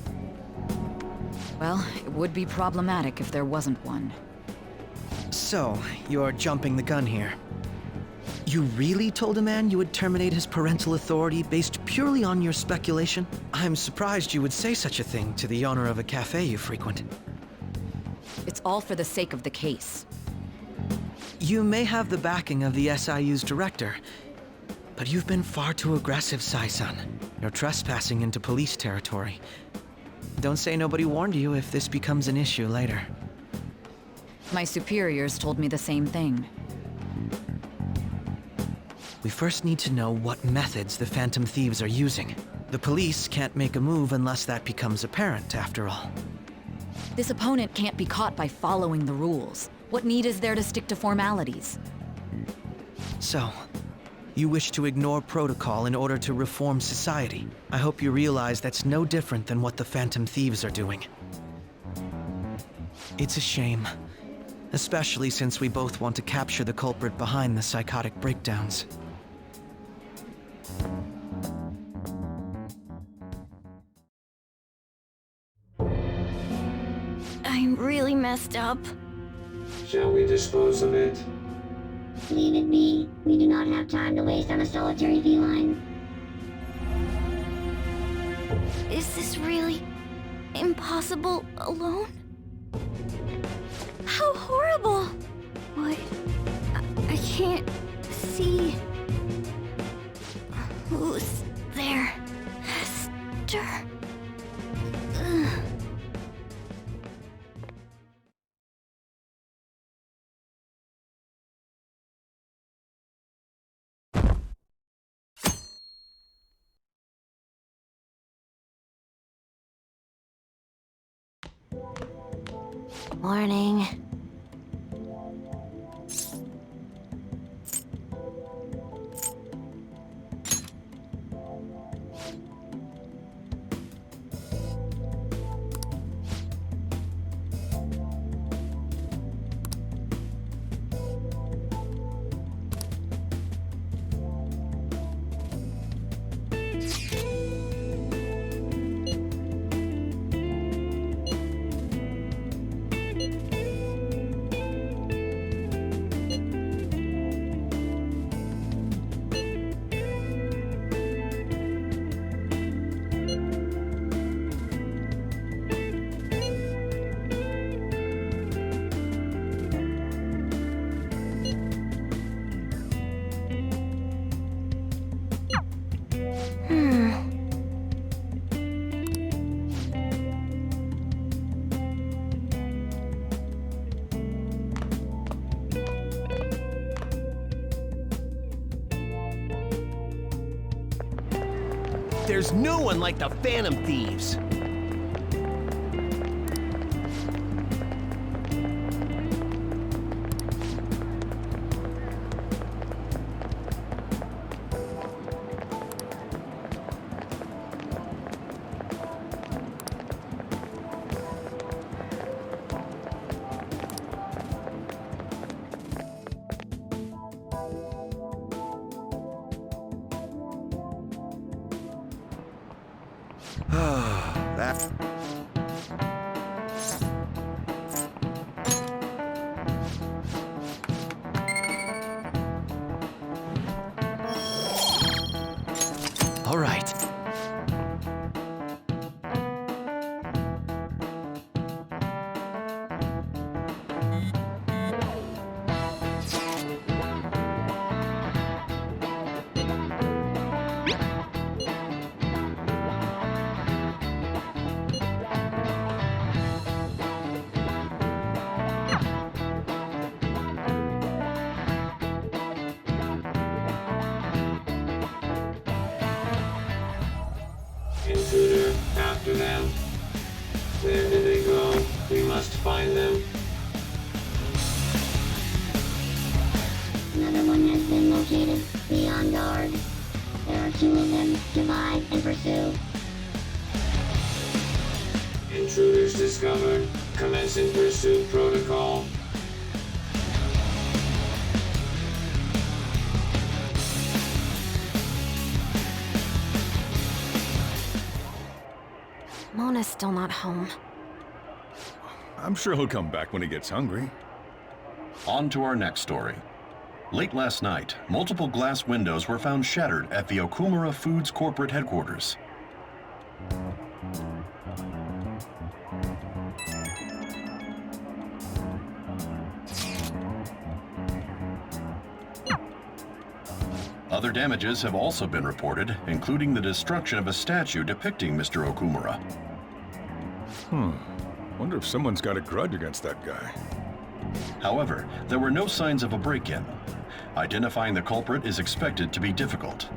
Well, it would be problematic if there wasn't one. So, you're jumping the gun here. You really told a man you would terminate his parental authority based purely on your speculation? I'm surprised you would say such a thing to the owner of a cafe you frequent. It's all for the sake of the case. You may have the backing of the SIU's director, but you've been far too aggressive, Sai-san. You're trespassing into police territory. Don't say nobody warned you if this becomes an issue later. My superiors told me the same thing. We first need to know what methods the Phantom Thieves are using. The police can't make a move unless that becomes apparent, after all. This opponent can't be caught by following the rules. What need is there to stick to formalities? So, you wish to ignore protocol in order to reform society. I hope you realize that's no different than what the Phantom Thieves are doing. It's a shame. Especially since we both want to capture the culprit behind the psychotic breakdowns. I'm really messed up. Shall we dispose of it? Leave it be. We do not have time to waste on a solitary feline. Is this really impossible alone? How horrible! What? I can't see. Who's there? Hester. Ugh. Morning. There's no one like the Phantom Thieves. That... All right. Intruder, after them. Where did they go? We must find them. Another one has been located. Be on guard. There are 2 of them. Divide and pursue. Intruders discovered. Commencing pursuit protocol. Mona's still not home. I'm sure he'll come back when he gets hungry. On to our next story. Late last night, multiple glass windows were found shattered at the Okumura Foods corporate headquarters. Other damages have also been reported, including the destruction of a statue depicting Mr. Okumura. Wonder if someone's got a grudge against that guy. However, there were no signs of a break-in. Identifying the culprit is expected to be difficult.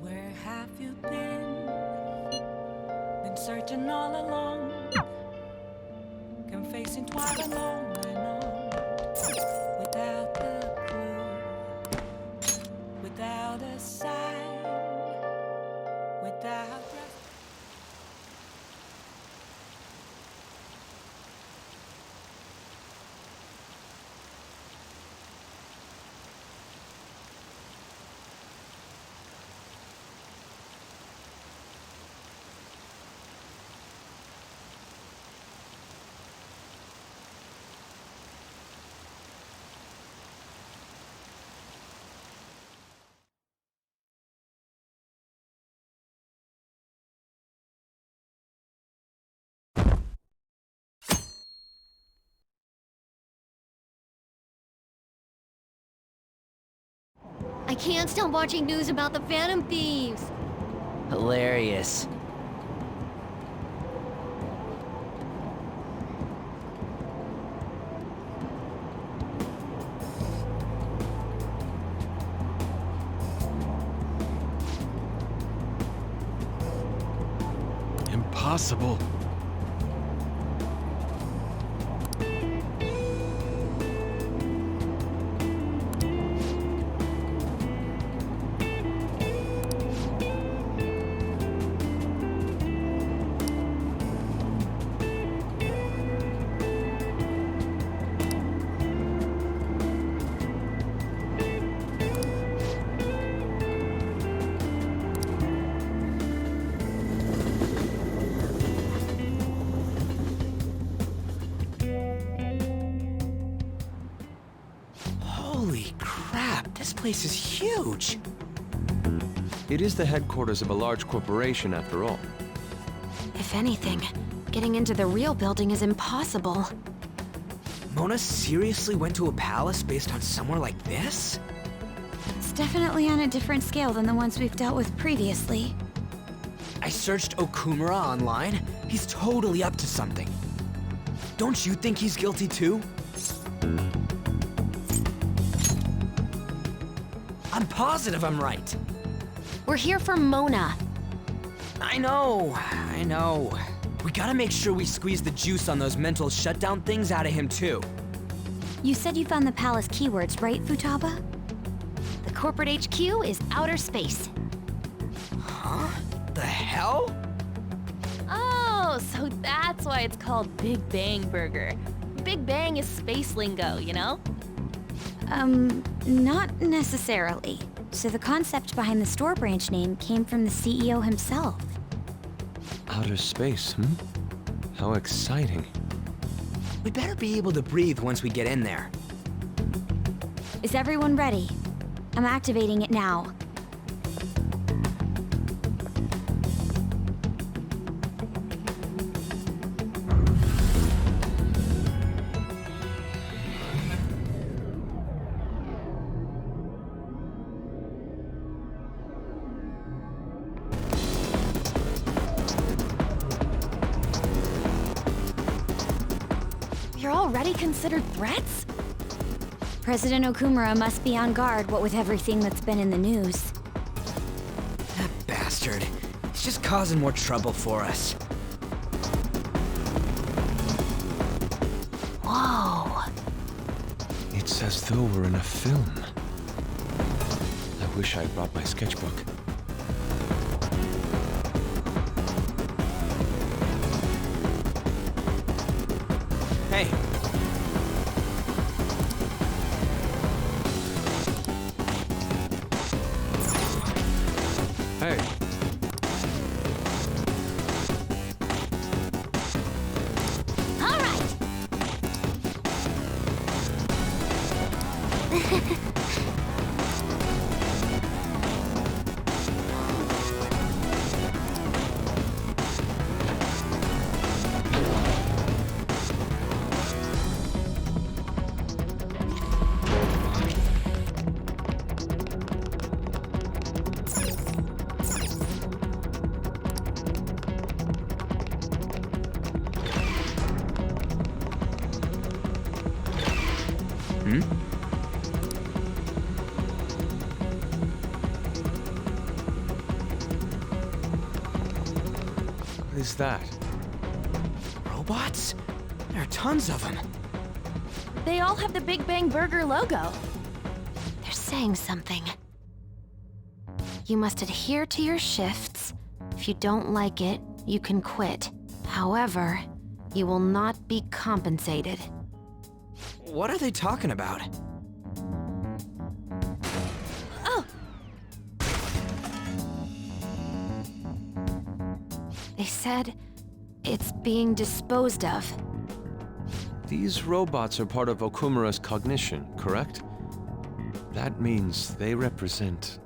Where have you been? Been searching all along, confessing twice alone and on, without the clue, without a sign, without. I can't stop watching news about the Phantom Thieves. Hilarious. Impossible. Holy crap, this place is huge! It is the headquarters of a large corporation after all. If anything, getting into the real building is impossible. Mona seriously went to a palace based on somewhere like this? It's definitely on a different scale than the ones we've dealt with previously. I searched Okumura online. He's totally up to something. Don't you think he's guilty too? I'm positive I'm right. We're here for Mona. I know. We gotta make sure we squeeze the juice on those mental shutdown things out of him too. You said you found the palace keywords, right, Futaba? The corporate HQ is outer space. Huh? The hell? Oh, so that's why it's called Big Bang Burger. Big Bang is space lingo, you know? Not necessarily. So the concept behind the store branch name came from the CEO himself. Outer space, How exciting. We better be able to breathe once we get in there. Is everyone ready? I'm activating it now. You're already considered threats? President Okumura must be on guard, what with everything that's been in the news. That bastard. He's just causing more trouble for us. Whoa. It's as though we're in a film. I wish I'd brought my sketchbook. Hey. Hey. All right. What is that? Robots? There are tons of them. They all have the Big Bang Burger logo. They're saying something. You must adhere to your shifts. If you don't like it, you can quit. However, you will not be compensated. What are they talking about? Oh! They said it's being disposed of. These robots are part of Okumura's cognition, correct? That means they represent...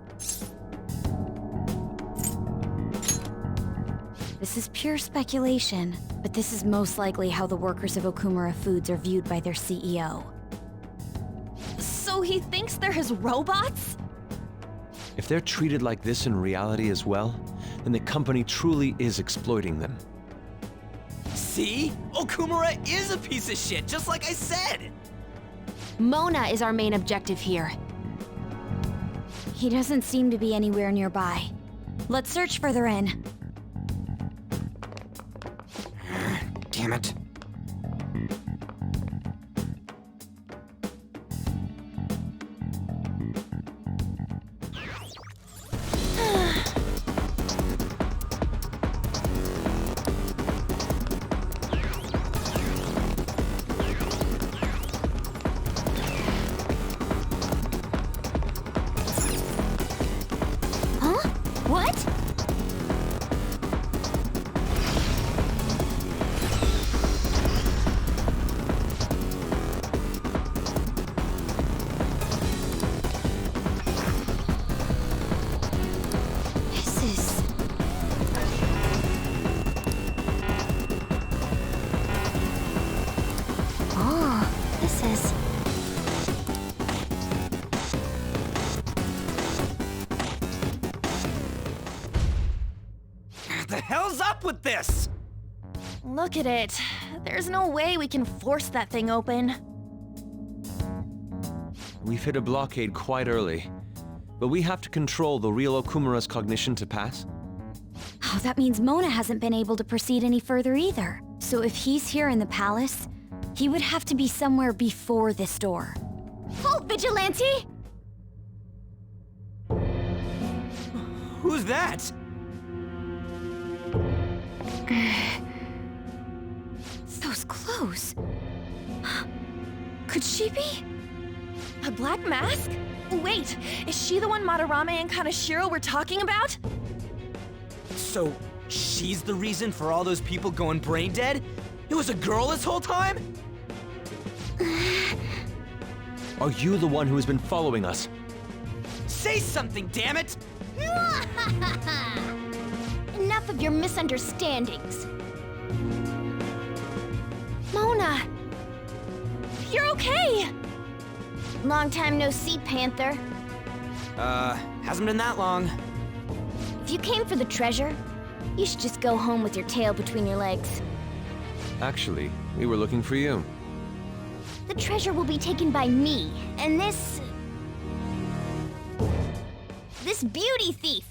This is pure speculation, but this is most likely how the workers of Okumura Foods are viewed by their CEO. So he thinks they're his robots? If they're treated like this in reality as well, then the company truly is exploiting them. See? Okumura is a piece of shit, just like I said! Mona is our main objective here. He doesn't seem to be anywhere nearby. Let's search further in. Damn it. Huh? What? with this? Look at it. There's no way we can force that thing open. We've hit a blockade quite early, but we have to control the real Okumura's cognition to pass. Oh, that means Mona hasn't been able to proceed any further either. So if he's here in the palace, he would have to be somewhere before this door. Halt, Vigilante! Who's that? Those clothes. Could she be? A black mask? Wait, is she the one Madarame and Kaneshiro were talking about? So, she's the reason for all those people going brain dead? It was a girl this whole time? Are you the one who has been following us? Say something, damn it! Enough of your misunderstandings. Mona! You're okay! Long time no see, Panther. Hasn't been that long. If you came for the treasure, you should just go home with your tail between your legs. Actually, we were looking for you. The treasure will be taken by me, and this beauty thief.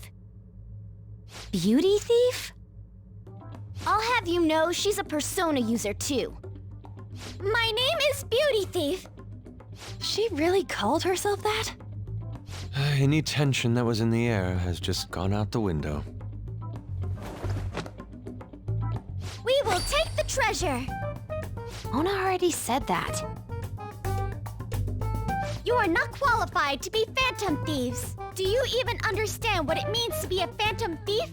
Beauty thief? I'll have you know she's a persona user too. My name is Beauty Thief. She really called herself that? Any tension that was in the air has just gone out the window. We will take the treasure. Mona already said that. You are not qualified to be phantom thieves. Do you even understand what it means to be a phantom thief?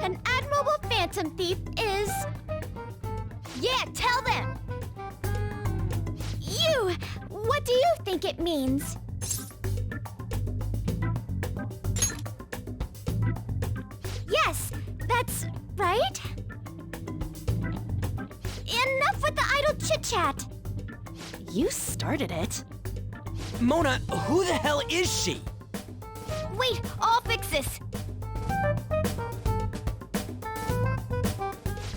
An admirable phantom thief is... Yeah, tell them! You! What do you think it means? Yes, that's right. Enough with the idle chit-chat. You started it. Mona, who the hell is she? Wait, I'll fix this.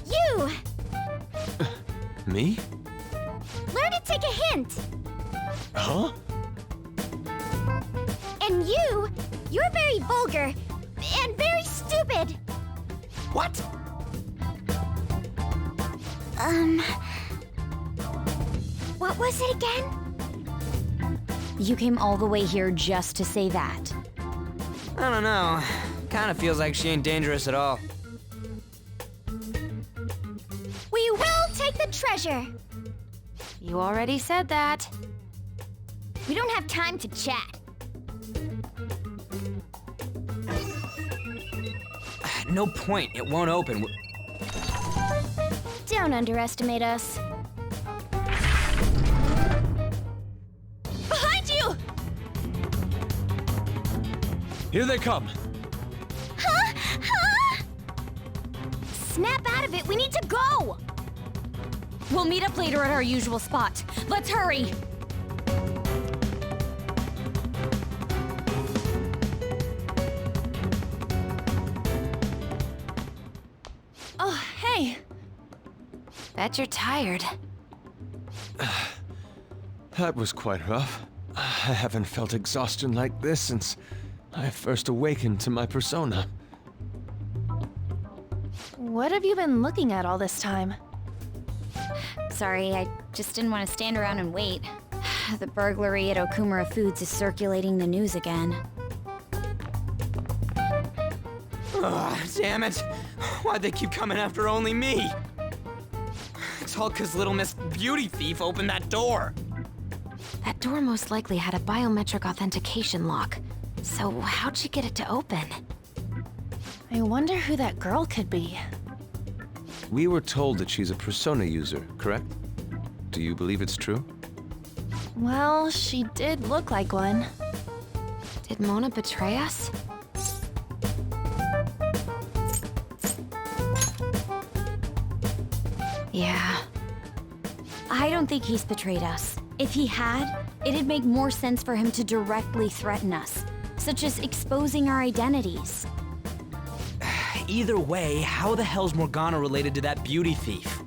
You! Me? Learn to take a hint. Huh? And you're very vulgar and very stupid. What? What was it again? You came all the way here just to say that. I don't know. Kinda feels like she ain't dangerous at all. We will take the treasure. You already said that. We don't have time to chat. No point. It won't open. Don't underestimate us. Behind you! Here they come. Huh? Huh? Snap out of it. We need to go. We'll meet up later at our usual spot. Let's hurry! Oh, hey. Bet you're tired. That was quite rough. I haven't felt exhaustion like this since I first awakened to my persona. What have you been looking at all this time? Sorry, I just didn't want to stand around and wait. The burglary at Okumura Foods is circulating the news again. Ugh, damn it. Why'd they keep coming after only me? It's all 'cause little Miss Beauty Thief opened that door. That door most likely had a biometric authentication lock. So how'd she get it to open? I wonder who that girl could be. We were told that she's a persona user, correct? Do you believe it's true? Well, she did look like one. Did Mona betray us? Yeah. I don't think he's betrayed us. If he had, it'd make more sense for him to directly threaten us, such as exposing our identities. Either way, how the hell's Morgana related to that beauty thief?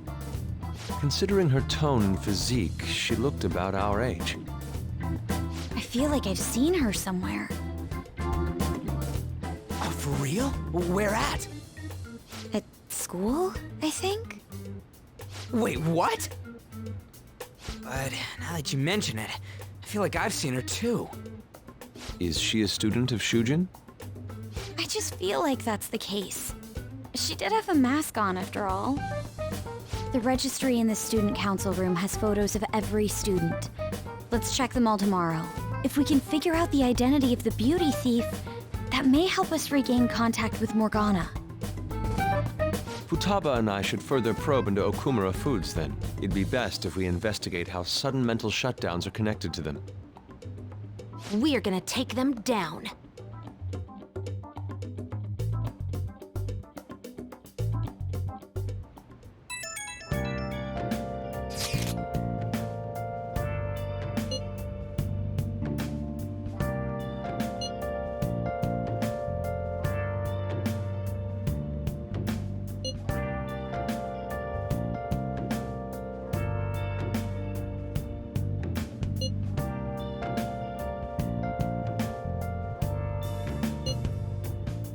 Considering her tone and physique, she looked about our age. I feel like I've seen her somewhere. Oh, for real? Where at? At school, I think? Wait, what? But now that you mention it, I feel like I've seen her too. Is she a student of Shujin? I just feel like that's the case. She did have a mask on, after all. The registry in the student council room has photos of every student. Let's check them all tomorrow. If we can figure out the identity of the beauty thief, that may help us regain contact with Morgana. Futaba and I should further probe into Okumura Foods then. It'd be best if we investigate how sudden mental shutdowns are connected to them. We're gonna take them down.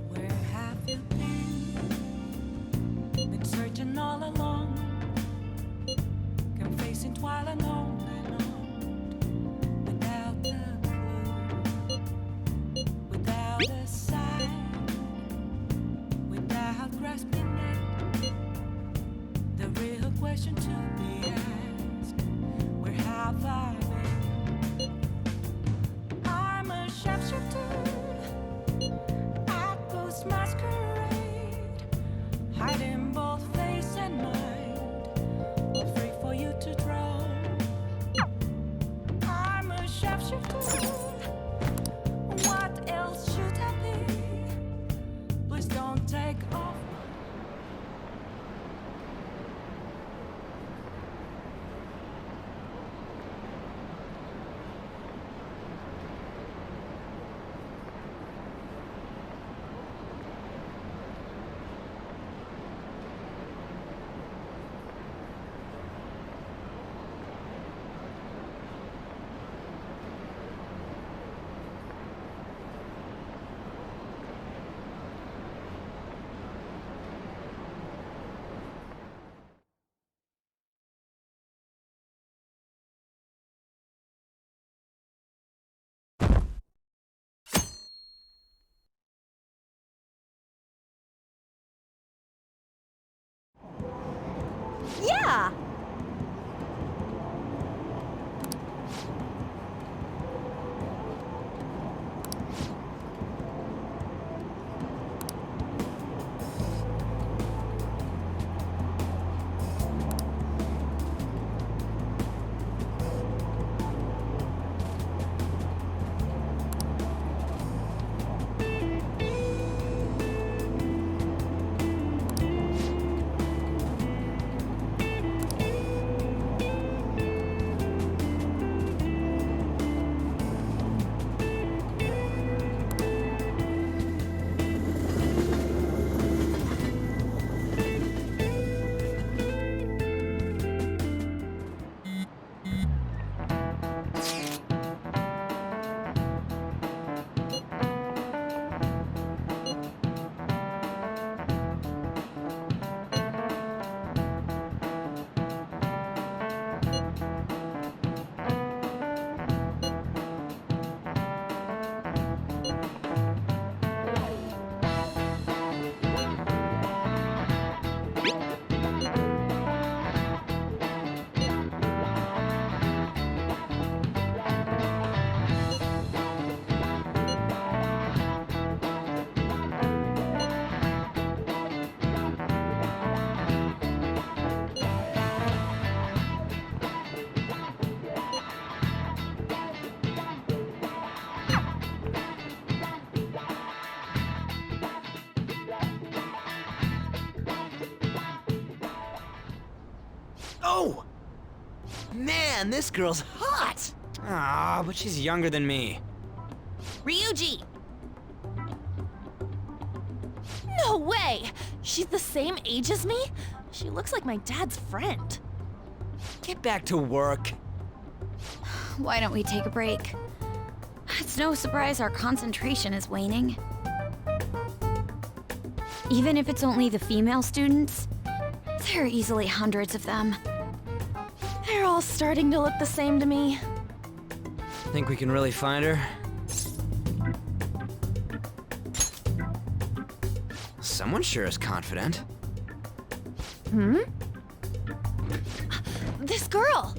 Where have you been searching all along, confessing while alone and on, without a clue, without a sign, without grasping it. The real question to be asked: where have I been? I'm a sharpshooter at Ghost Masquerade, hiding both face and mind, all free for you to draw. I'm a sharpshooter. What else should I be? Please don't take off. Yeah! Oh! Man, this girl's hot! Ah, but she's younger than me. Ryuji! No way! She's the same age as me? She looks like my dad's friend. Get back to work. Why don't we take a break? It's no surprise our concentration is waning. Even if it's only the female students, there are easily hundreds of them. They're all starting to look the same to me. Think we can really find her? Someone sure is confident. This girl!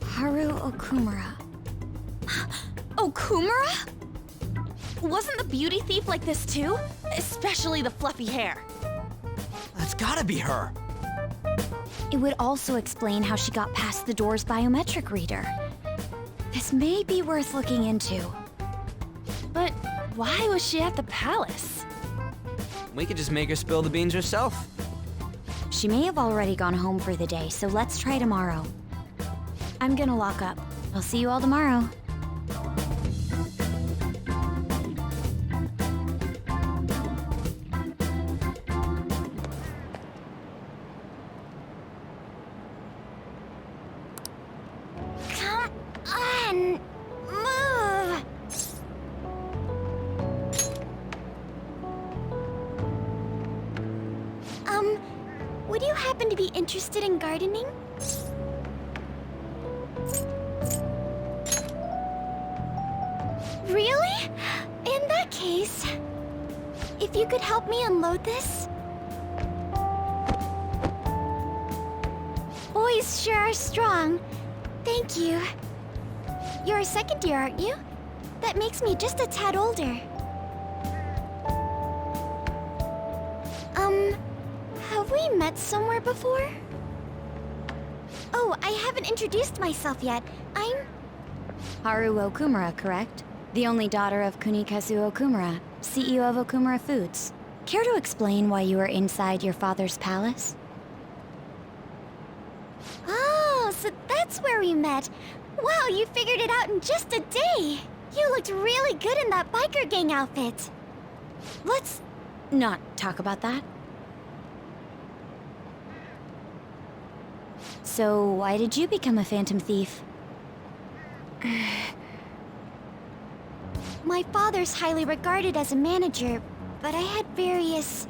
Haru Okumura. Okumura? Wasn't the beauty thief like this too? Especially the fluffy hair. That's gotta be her. It would also explain how she got past the door's biometric reader. This may be worth looking into. But why was she at the palace? We could just make her spill the beans herself. She may have already gone home for the day, so let's try tomorrow. I'm gonna lock up. I'll see you all tomorrow. Come on, move. Would you happen to be interested in gardening? Really? In that case, if you could help me unload this? Boys sure are strong. Thank you. You're a second year, aren't you? That makes me just a tad older. Have we met somewhere before? Oh, I haven't introduced myself yet. I'm... Haru Okumura, correct? The only daughter of Kunikazu Okumura, CEO of Okumura Foods. Care to explain why you were inside your father's palace? Oh, so that's where we met. Wow, you figured it out in just a day. You looked really good in that biker gang outfit. Let's not talk about that. So, why did you become a phantom thief? My father's highly regarded as a manager, but I had various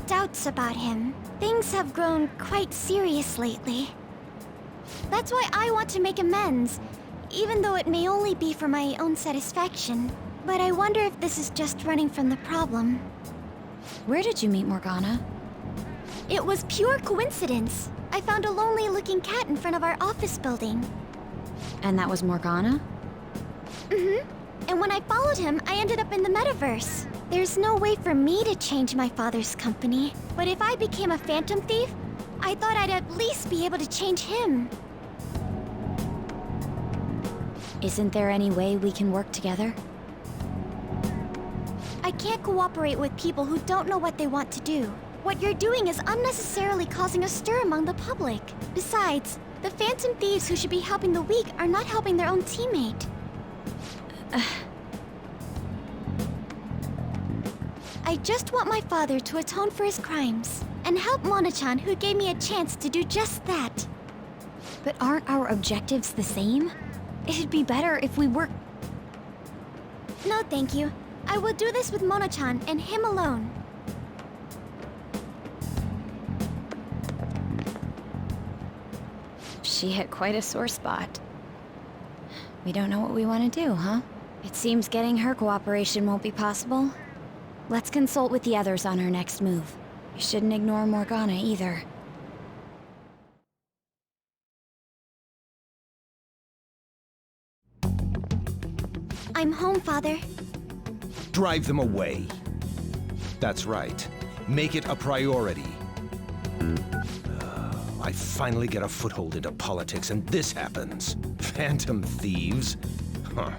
doubts about him. Things have grown quite serious lately. That's why I want to make amends, even though it may only be for my own satisfaction. But I wonder if this is just running from the problem. Where did you meet Morgana? It was pure coincidence. I found a lonely-looking cat in front of our office building. And that was Morgana? Mm-hmm. And when I followed him, I ended up in the metaverse. There's no way for me to change my father's company. But if I became a phantom thief, I thought I'd at least be able to change him. Isn't there any way we can work together? I can't cooperate with people who don't know what they want to do. What you're doing is unnecessarily causing a stir among the public. Besides, the phantom thieves who should be helping the weak are not helping their own teammate. I just want my father to atone for his crimes, and help Mona-chan, who gave me a chance to do just that. But aren't our objectives the same? It'd be better if we work... No, thank you. I will do this with Mona-chan and him alone. She hit quite a sore spot. We don't know what we want to do, huh? It seems getting her cooperation won't be possible. Let's consult with the others on our next move. We shouldn't ignore Morgana either. I'm home, Father. Drive them away. That's right. Make it a priority. I finally get a foothold into politics, and this happens. Phantom thieves? Huh.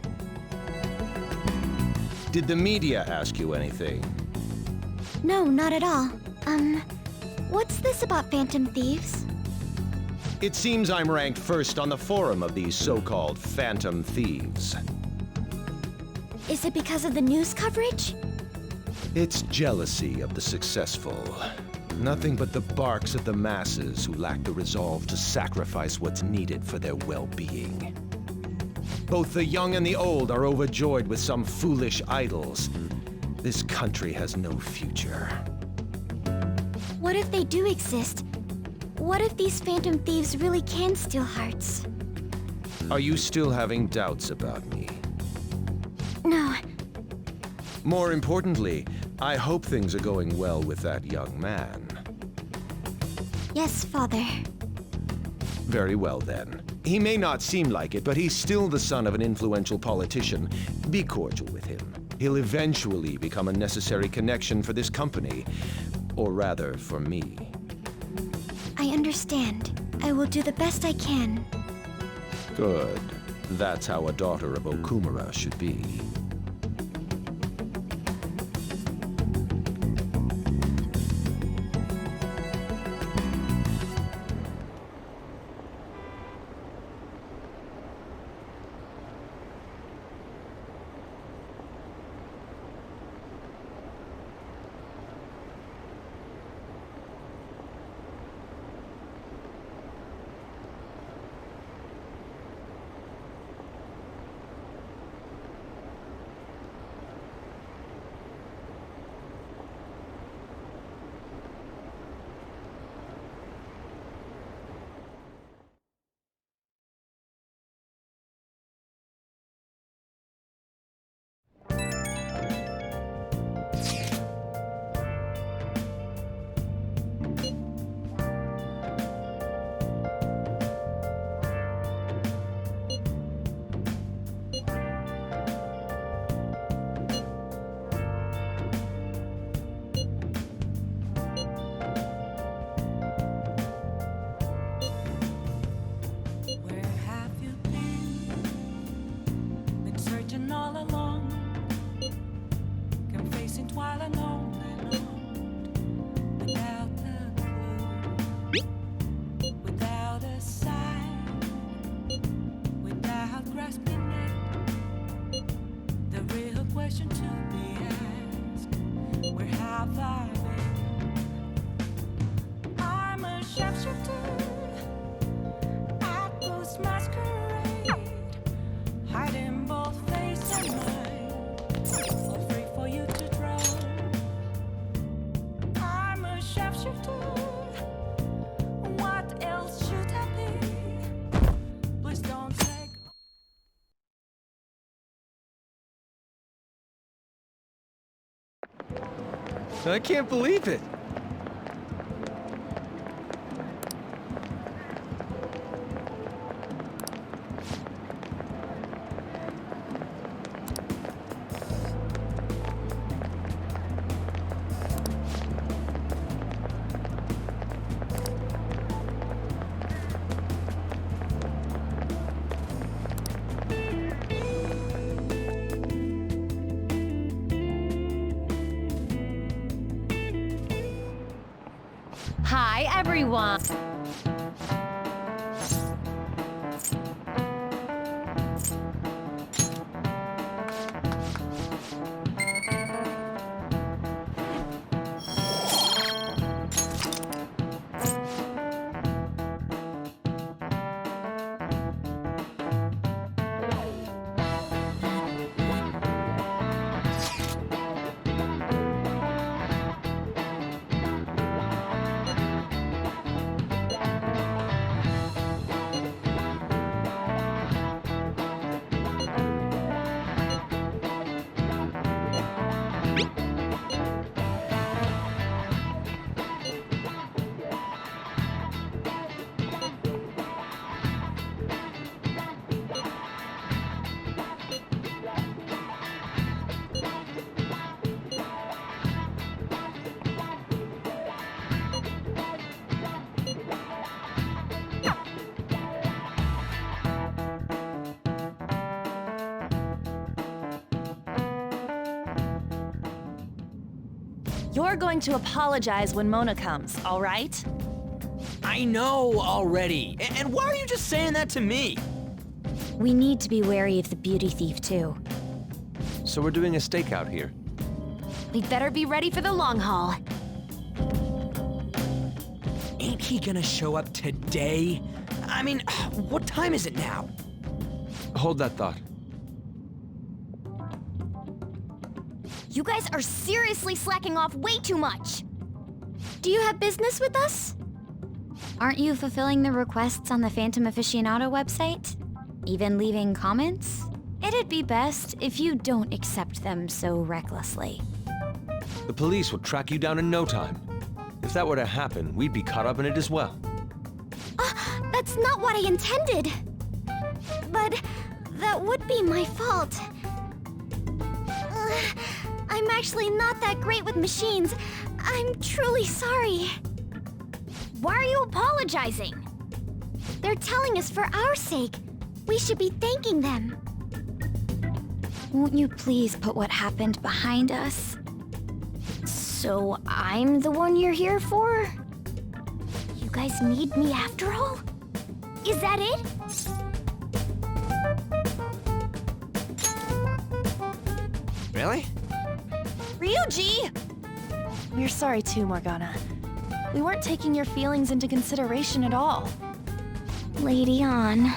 Did the media ask you anything? No, not at all. What's this about phantom thieves? It seems I'm ranked first on the forum of these so-called phantom thieves. Is it because of the news coverage? It's jealousy of the successful. Nothing but the barks of the masses who lack the resolve to sacrifice what's needed for their well-being. Both the young and the old are overjoyed with some foolish idols. This country has no future. What if they do exist? What if these phantom thieves really can steal hearts? Are you still having doubts about me? No. More importantly, I hope things are going well with that young man. Yes, Father. Very well, then. He may not seem like it, but he's still the son of an influential politician. Be cordial with him. He'll eventually become a necessary connection for this company. Or rather, for me. I understand. I will do the best I can. Good. That's how a daughter of Okumura should be. I can't believe it! Hi, everyone. You're going to apologize when Mona comes, all right? I know already. And why are you just saying that to me? We need to be wary of the beauty thief, too. So we're doing a stakeout here. We'd better be ready for the long haul. Ain't he gonna show up today? I mean, what time is it now? Hold that thought. You guys are seriously slacking off way too much. Do you have business with us? Aren't you fulfilling the requests on the Phantom Aficionado website? Even leaving comments? It'd be best if you don't accept them so recklessly. The police would track you down in no time. If that were to happen, we'd be caught up in it as well. That's not what I intended. But that would be my fault. I'm actually not that great with machines. I'm truly sorry. Why are you apologizing? They're telling us for our sake. We should be thanking them. Won't you please put what happened behind us? So I'm the one you're here for? You guys need me after all? Is that it? Really? Ryuji! We're sorry too, Morgana. We weren't taking your feelings into consideration at all. Lady on.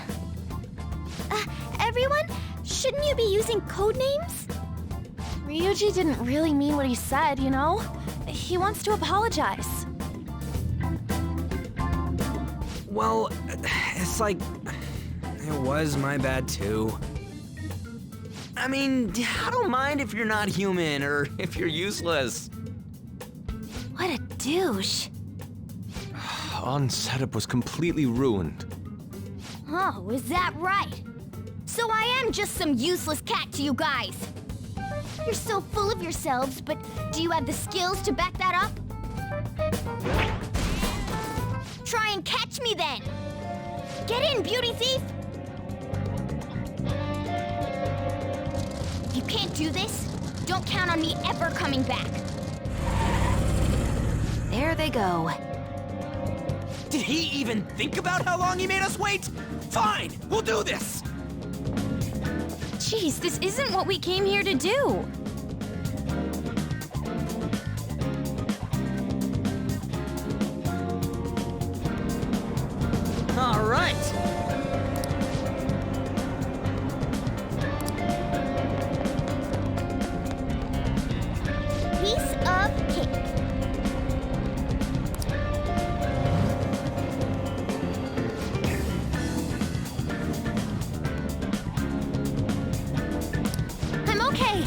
Everyone, shouldn't you be using code names? Ryuji didn't really mean what he said, you know? He wants to apologize. Well, it's like... it was my bad too. I mean, I don't mind if you're not human or if you're useless. What a douche. On setup was completely ruined. Oh, is that right? So I am just some useless cat to you guys. You're so full of yourselves, but do you have the skills to back that up? Try and catch me then! Get in, beauty thief! If you can't do this, don't count on me ever coming back. There they go. Did he even think about how long he made us wait? Fine, we'll do this! Jeez, this isn't what we came here to do. All right. Piece of cake. I'm okay.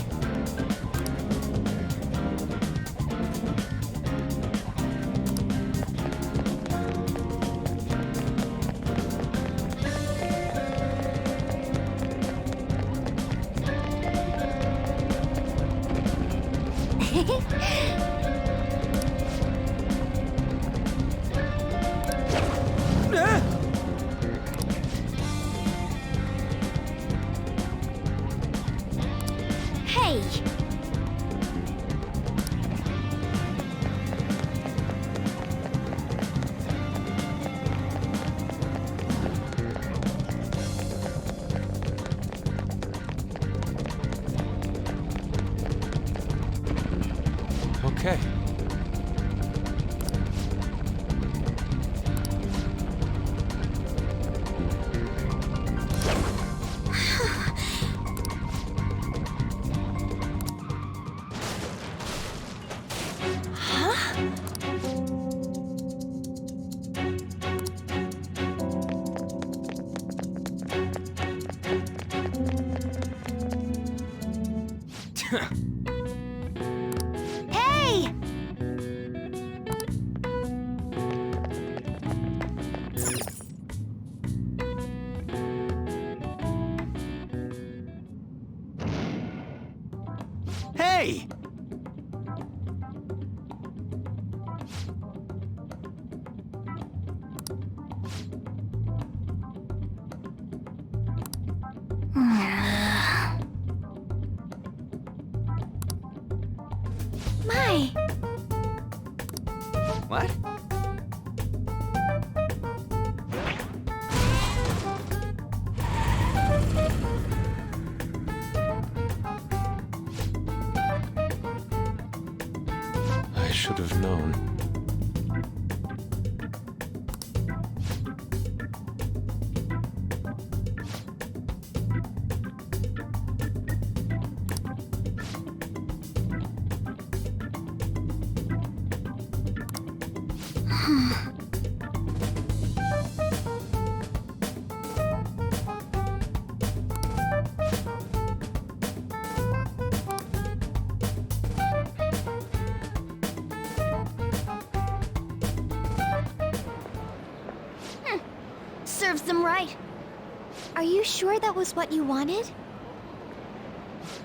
Hey! Okay. Hey! Hey! My! What? I should have known. Serves them right. Are you sure that was what you wanted?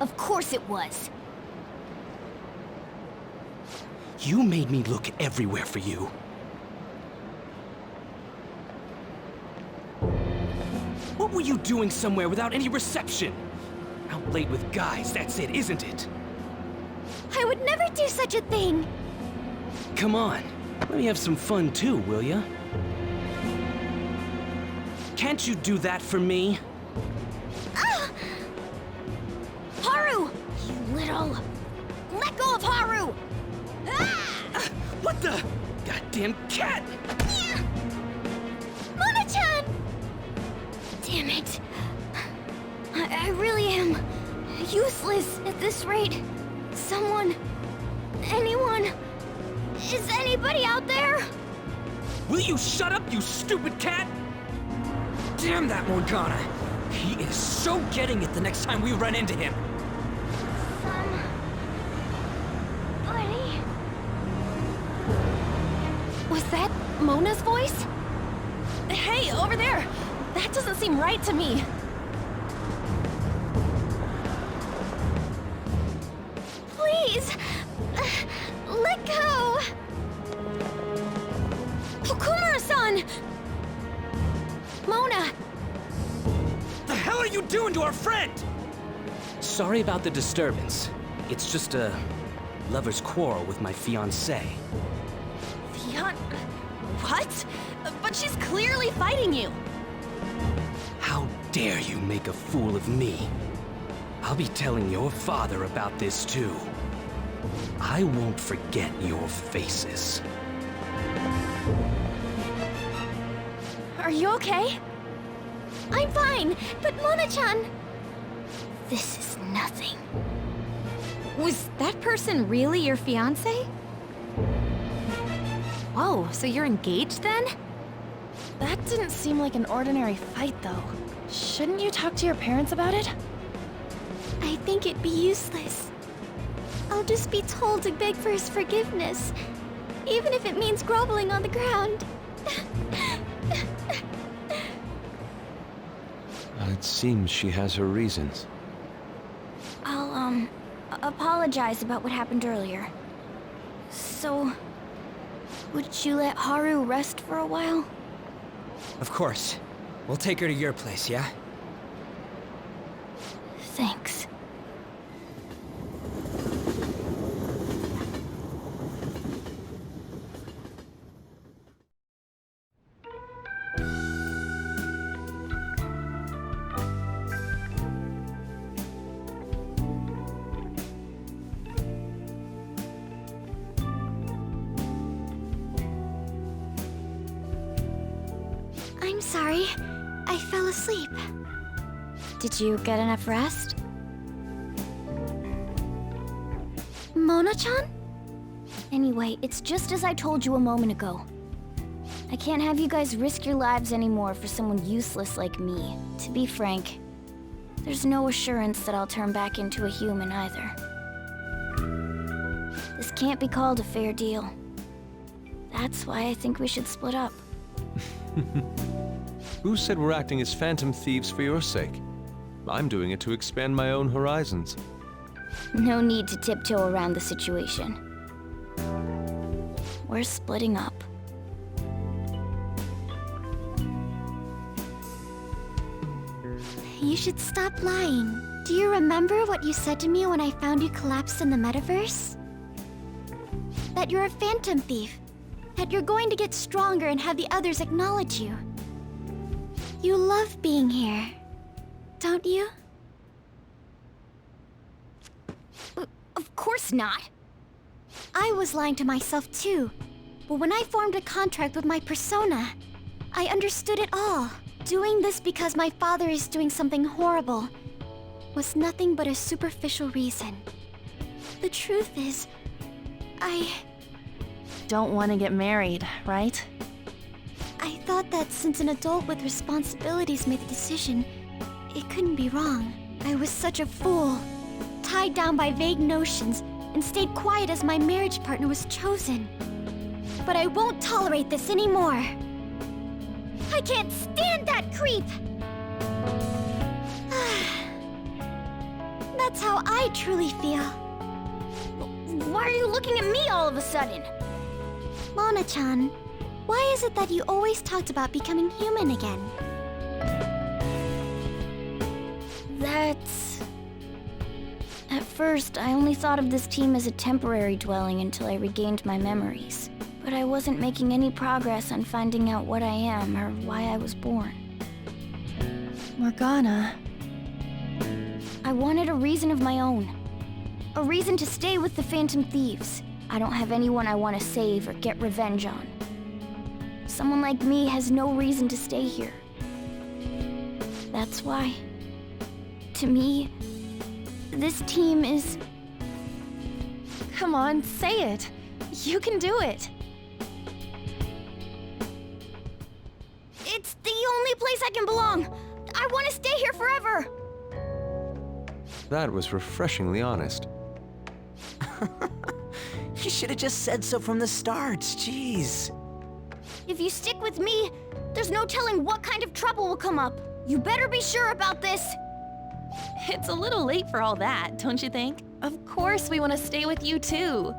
Of course it was. You made me look everywhere for you. What were you doing somewhere without any reception? Out late with guys, that's it, isn't it? I would never do such a thing! Come on, let me have some fun too, will ya? Can't you do that for me? Ah! Haru! You little... Let go of Haru! Ah! What the... goddamn cat! Mona-chan! Damn it. I really am useless at this rate. Someone... anyone... Is anybody out there? Will you shut up, you stupid cat? Damn that Morgana! He is so getting it the next time we run into him. Buddy... Was that Mona's voice? Hey, over there! That doesn't seem right to me. Please! Let go! Okumura-san! Mona! The hell are you doing to our friend? Sorry about the disturbance. It's just a lover's quarrel with my fiancée. What? But she's clearly fighting you. How dare you make a fool of me? I'll be telling your father about this too. I won't forget your faces. Are you okay? I'm fine, but Mona-chan... This is nothing. Was that person really your fiancé? Whoa, so you're engaged then? That didn't seem like an ordinary fight, though. Shouldn't you talk to your parents about it? I think it'd be useless. I'll just be told to beg for his forgiveness, even if it means groveling on the ground. It seems she has her reasons. I'll, apologize about what happened earlier. So... would you let Haru rest for a while? Of course. We'll take her to your place, yeah? Thanks. I'm sorry. I fell asleep. Did you get enough rest? Mona-chan? Anyway, it's just as I told you a moment ago. I can't have you guys risk your lives anymore for someone useless like me. To be frank, there's no assurance that I'll turn back into a human either. This can't be called a fair deal. That's why I think we should split up. Who said we're acting as phantom thieves for your sake? I'm doing it to expand my own horizons. No need to tiptoe around the situation. We're splitting up. You should stop lying. Do you remember what you said to me when I found you collapsed in the metaverse? That you're a phantom thief. That you're going to get stronger and have the others acknowledge you. You love being here, don't you? Of course not. I was lying to myself too. But when I formed a contract with my persona, I understood it all. Doing this because my father is doing something horrible was nothing but a superficial reason. The truth is, I don't want to get married, right? I thought that since an adult with responsibilities made the decision, it couldn't be wrong. I was such a fool, tied down by vague notions, and stayed quiet as my marriage partner was chosen. But I won't tolerate this anymore. I can't stand that creep! That's how I truly feel. Why are you looking at me all of a sudden? Lana-chan, why is it that you always talked about becoming human again? That's... At first, I only thought of this team as a temporary dwelling until I regained my memories. But I wasn't making any progress on finding out what I am or why I was born. Morgana... I wanted a reason of my own. A reason to stay with the Phantom Thieves. I don't have anyone I want to save or get revenge on. Someone like me has no reason to stay here. That's why, to me, this team is... Come on, say it. You can do it. It's the only place I can belong. I want to stay here forever. That was refreshingly honest. You should have just said so from the start, jeez. If you stick with me, there's no telling what kind of trouble will come up. You better be sure about this. It's a little late for all that, don't you think? Of course we want to stay with you too.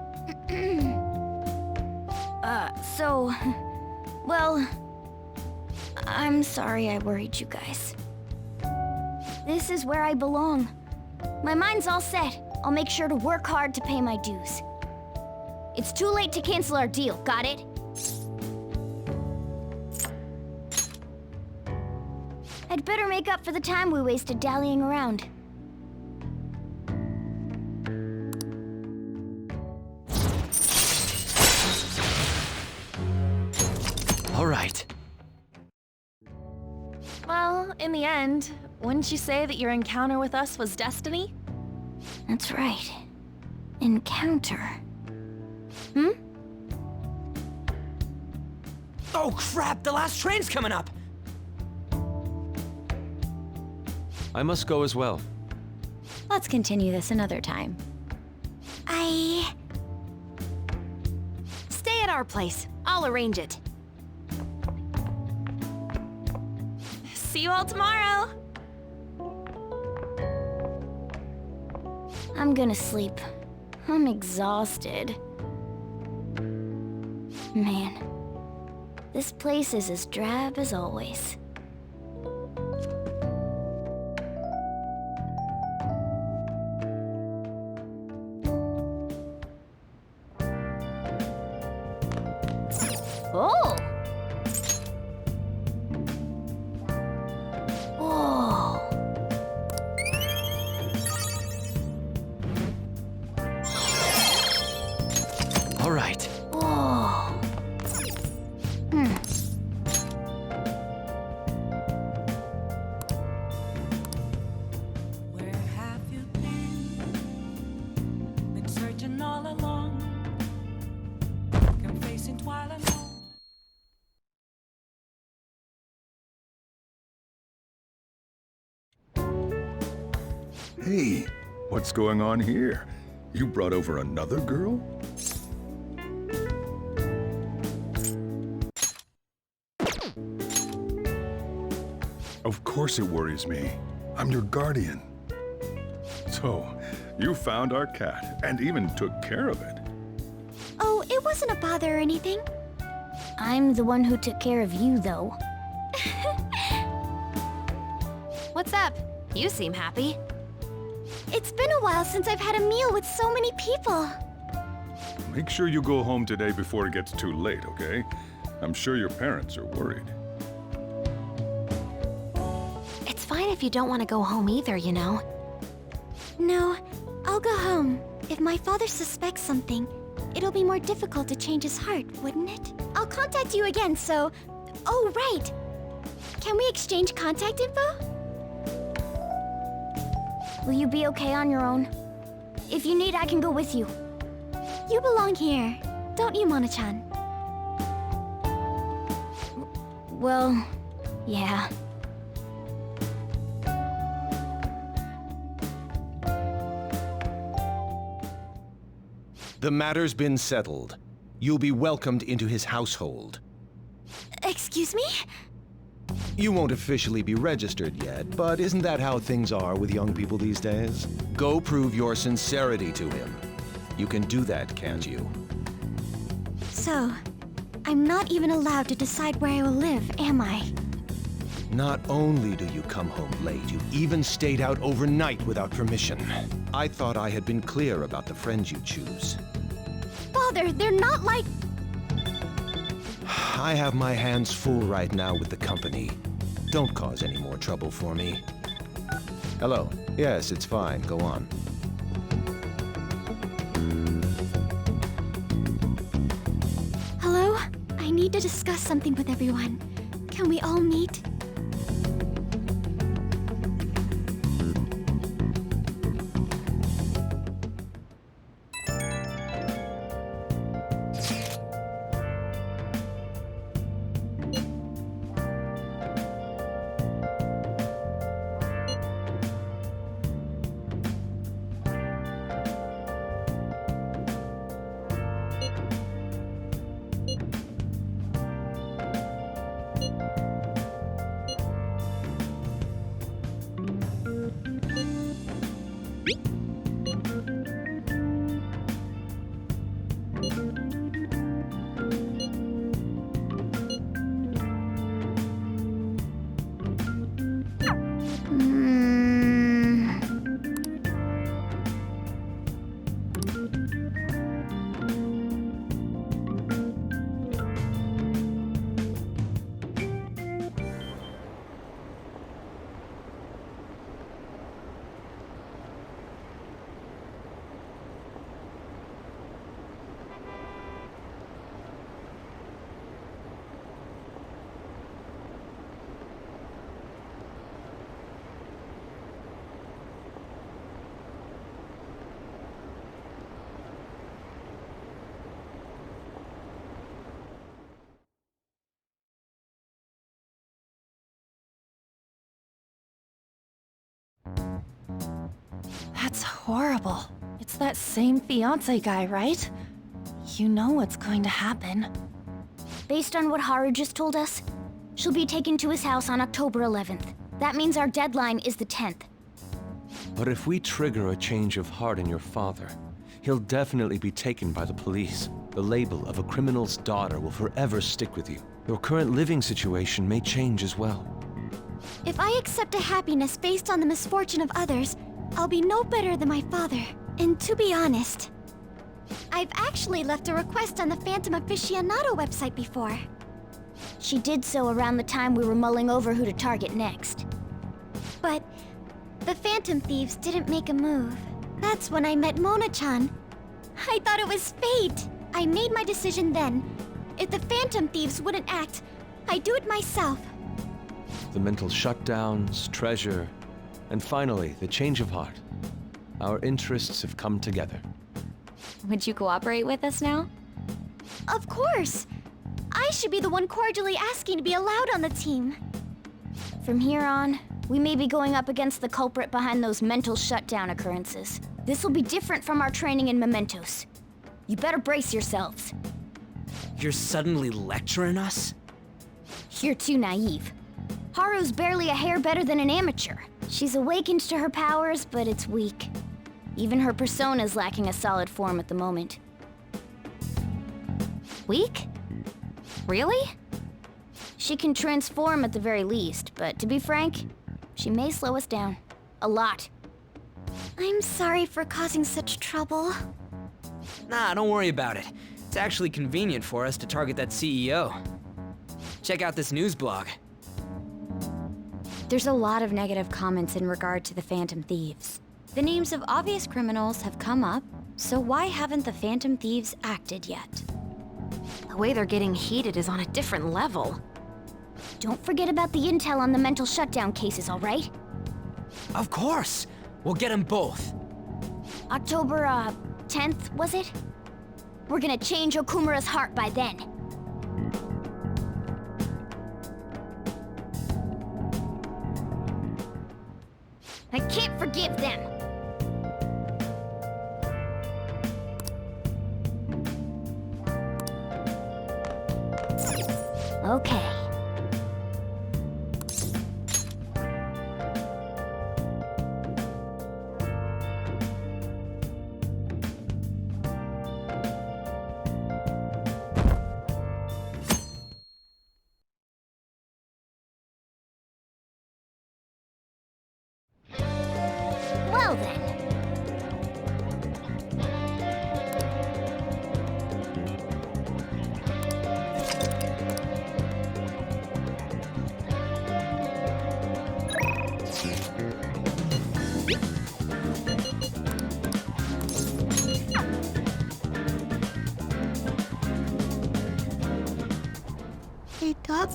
Well, I'm sorry I worried you guys. This is where I belong. My mind's all set. I'll make sure to work hard to pay my dues. It's too late to cancel our deal, got it? I'd better make up for the time we wasted dallying around. All right. Well, in the end, wouldn't you say that your encounter with us was destiny? That's right. Encounter. Oh crap, the last train's coming up! I must go as well. Let's continue this another time. Stay at our place. I'll arrange it. See you all tomorrow! I'm gonna sleep. I'm exhausted. Man, this place is as drab as always. Oh! Whoa! All right. Whoa! Where have you been? Been searching all along. Confessing while alone. Hey, what's going on here? You brought over another girl? Of course it worries me. I'm your guardian. So, you found our cat and even took care of it. Oh, it wasn't a bother or anything. I'm the one who took care of you, though. What's up? You seem happy. It's been a while since I've had a meal with so many people. Make sure you go home today before it gets too late, okay? I'm sure your parents are worried. It's fine if you don't want to go home either, you know. No, I'll go home. If my father suspects something, it'll be more difficult to change his heart, wouldn't it? I'll contact you again, so... Oh, right! Can we exchange contact info? Will you be okay on your own? If you need, I can go with you. You belong here, don't you, Mona-chan? Well, yeah. The matter's been settled. You'll be welcomed into his household. Excuse me? You won't officially be registered yet, but isn't that how things are with young people these days? Go prove your sincerity to him. You can do that, can't you? So, I'm not even allowed to decide where I will live, am I? Not only do you come home late, you even stayed out overnight without permission. I thought I had been clear about the friends you choose. Father, they're not like... I have my hands full right now with the company. Don't cause any more trouble for me. Hello. Yes, it's fine. Go on. Hello? I need to discuss something with everyone. Can we all meet? That's horrible. It's that same fiancé guy, right? You know what's going to happen. Based on what Haru just told us, she'll be taken to his house on October 11th. That means our deadline is the 10th. But if we trigger a change of heart in your father, he'll definitely be taken by the police. The label of a criminal's daughter will forever stick with you. Your current living situation may change as well. If I accept a happiness based on the misfortune of others, I'll be no better than my father. And to be honest, I've actually left a request on the Phantom Aficionado website before. She did so around the time we were mulling over who to target next. But the Phantom Thieves didn't make a move. That's when I met Mona-chan. I thought it was fate. I made my decision then. If the Phantom Thieves wouldn't act, I'd do it myself. The mental shutdowns, treasure, and finally, the change of heart. Our interests have come together. Would you cooperate with us now? Of course! I should be the one cordially asking to be allowed on the team. From here on, we may be going up against the culprit behind those mental shutdown occurrences. This will be different from our training in Mementos. You better brace yourselves. You're suddenly lecturing us? You're too naive. Haru's barely a hair better than an amateur. She's awakened to her powers, but it's weak. Even her persona's lacking a solid form at the moment. Weak? Really? She can transform at the very least, but to be frank, she may slow us down. A lot. I'm sorry for causing such trouble. Nah, don't worry about it. It's actually convenient for us to target that CEO. Check out this news blog. There's a lot of negative comments in regard to the Phantom Thieves. The names of obvious criminals have come up, So why haven't the Phantom Thieves acted yet? The way they're getting heated is on a different level. Don't forget about the intel on the mental shutdown cases, all right? Of course! We'll get them both. October, 10th, was it? We're gonna change Okumura's heart by then. I can't forgive them. Okay. Well then. Hey, Doc.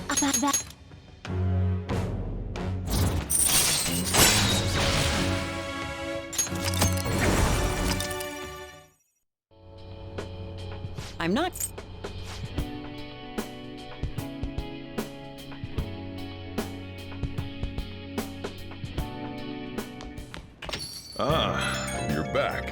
About that. I'm not. Ah, you're back.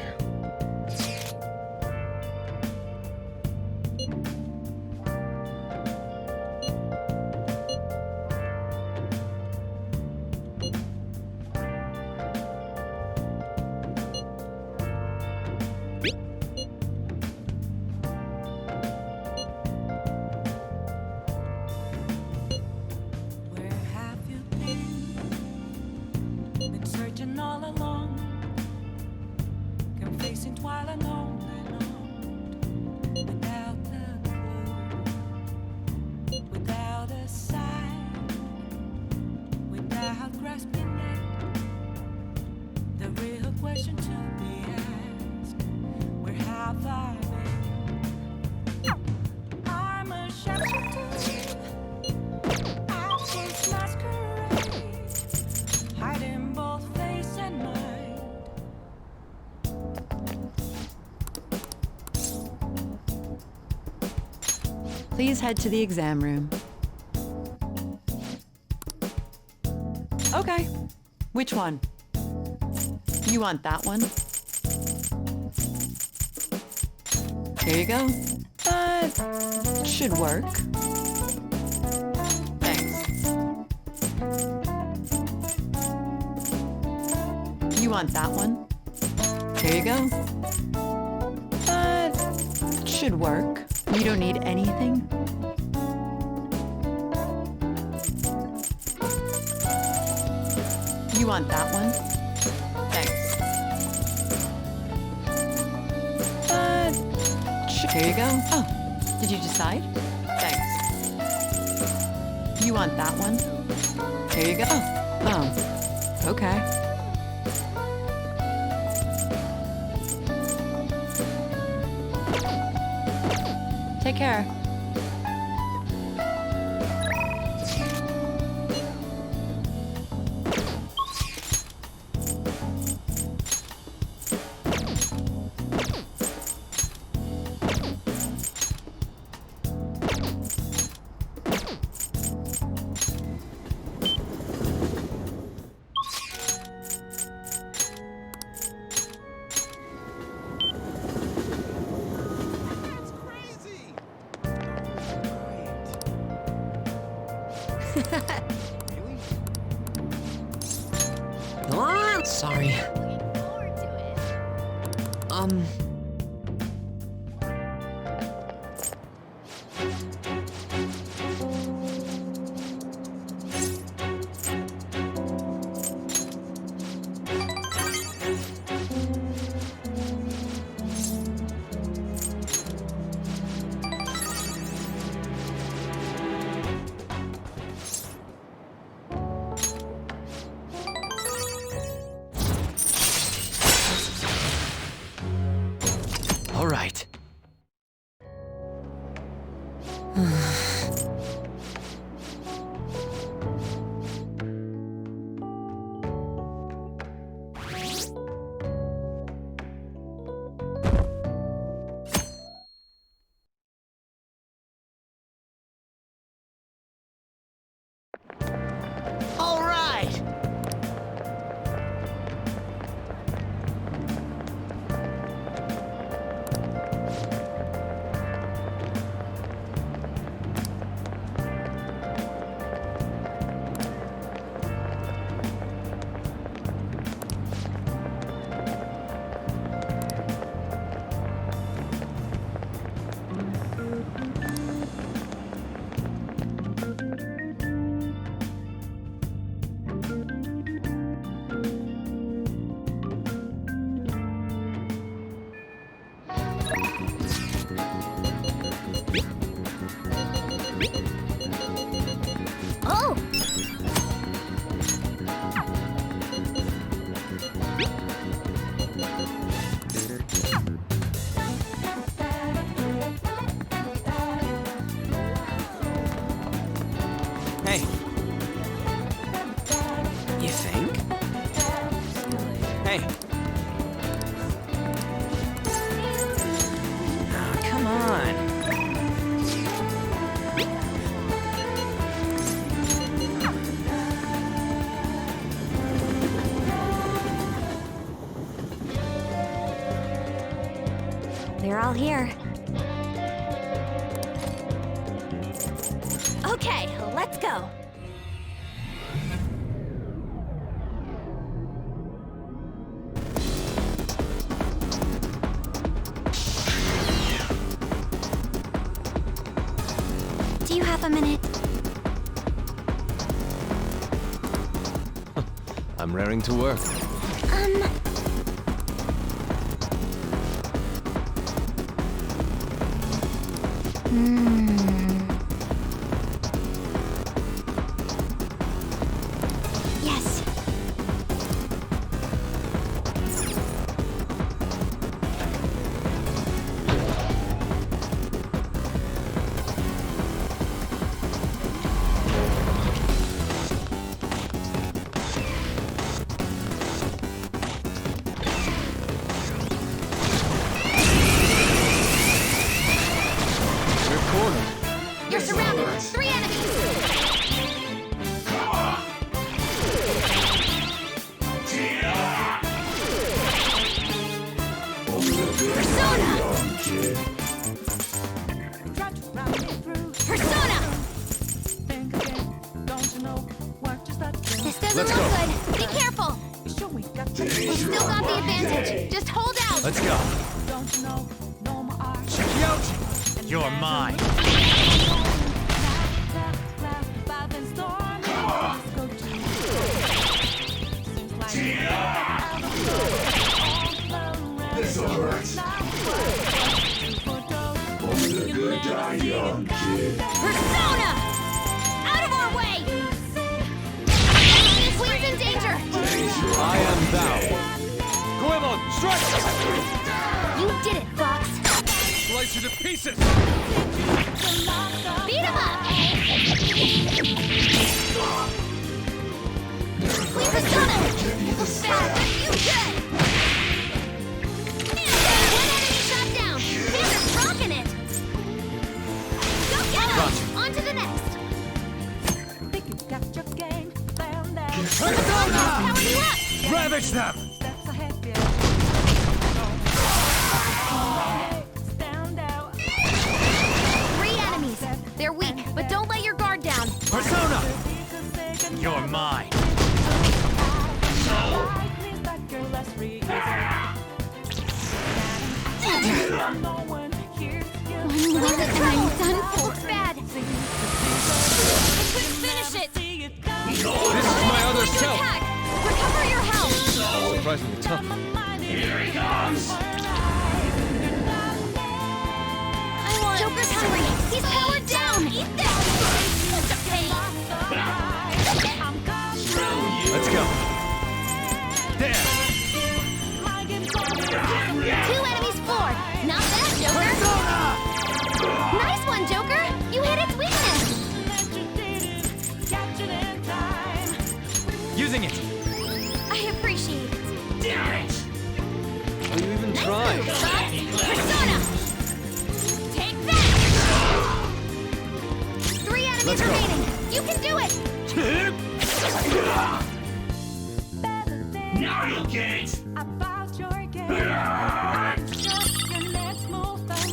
Where have you been searching all along, confessing while alone and on, without a clue, without a sign, without grasping it. The real question to be asked: where have I been? I'm a shapeshifter. Hiding both face and mind. Please head to the exam room. Okay. Which one? You want that one? Here you go. Should work. Thanks. You want that one? Here you go. Should work. You don't need anything? You want that one? Thanks. Here you go. Oh, did you decide? Thanks. You want that one? Here you go. Oh, okay. Take care. Oh, sorry. Hey. Oh, come on. They're all here. Okay, let's go. Do you have a minute? I'm raring to work. Yes. You're surrounded! 3 enemies! Persona! Persona! This doesn't Let's look go. good. Be careful. We've still got the advantage. Just hold out. Let's go. Check you out. You're mine. This'll hurt. Only the good die young, kid. Persona! Out of our way! Queen's in danger! I am thou. Goemon, strike! You did it, Fox. Slice you to pieces. Beat him up! Queen Persona! Looks bad, but you good! One enemy shot down! Panther's rocking it! Go get him! On to the next! Power you up! Ravage them. Three enemies. They're weak, but don't let your guard down. Persona. You're mine. When's it done? Done for. Looks bad. I couldn't finish it. This is my other self. Attack. Recover your health. Surprisingly tough. Here he comes. Joker's hungry. He's powered down. Eat this. Such a pain. Let's go. There. 2 enemies forward. Not bad, Joker. Nice one, Joker. You hit its weakness. Using it. I appreciate it. Damn it. Are you even trying? Fox. Persona. Take that. 3 enemies Let's go. remaining. You can do it. Now you'll get it.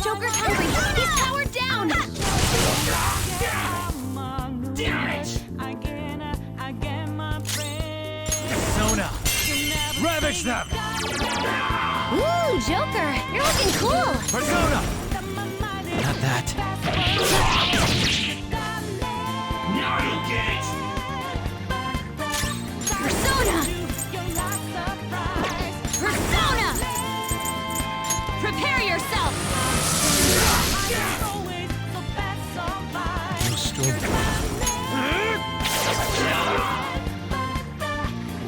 Joker's hungry. He's powered down. Damn it. Persona. Ravage them. Ooh, Joker, you're looking cool. Persona. Not that. Now you'll get it. Persona. Persona. Prepare yourself. No strength.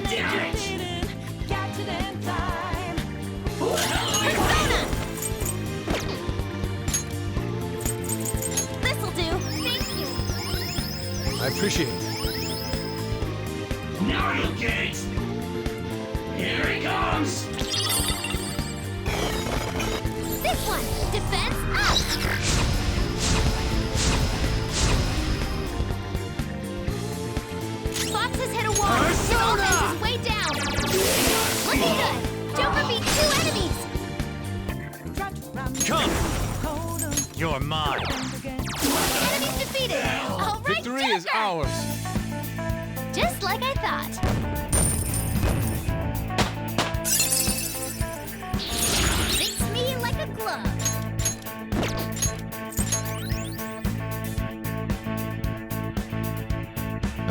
Damn it. Persona. This'll do. Thank you. I appreciate it. Now you'll get it. Here he comes. Chaos! This one! Defense up! Fox has hit a wall. His offense is way down. Looking good. Joker beat 2 enemies. Come! You're mine. Enemies defeated. All right, Victory Joker. is ours. Just like I thought. Fits me like a glove.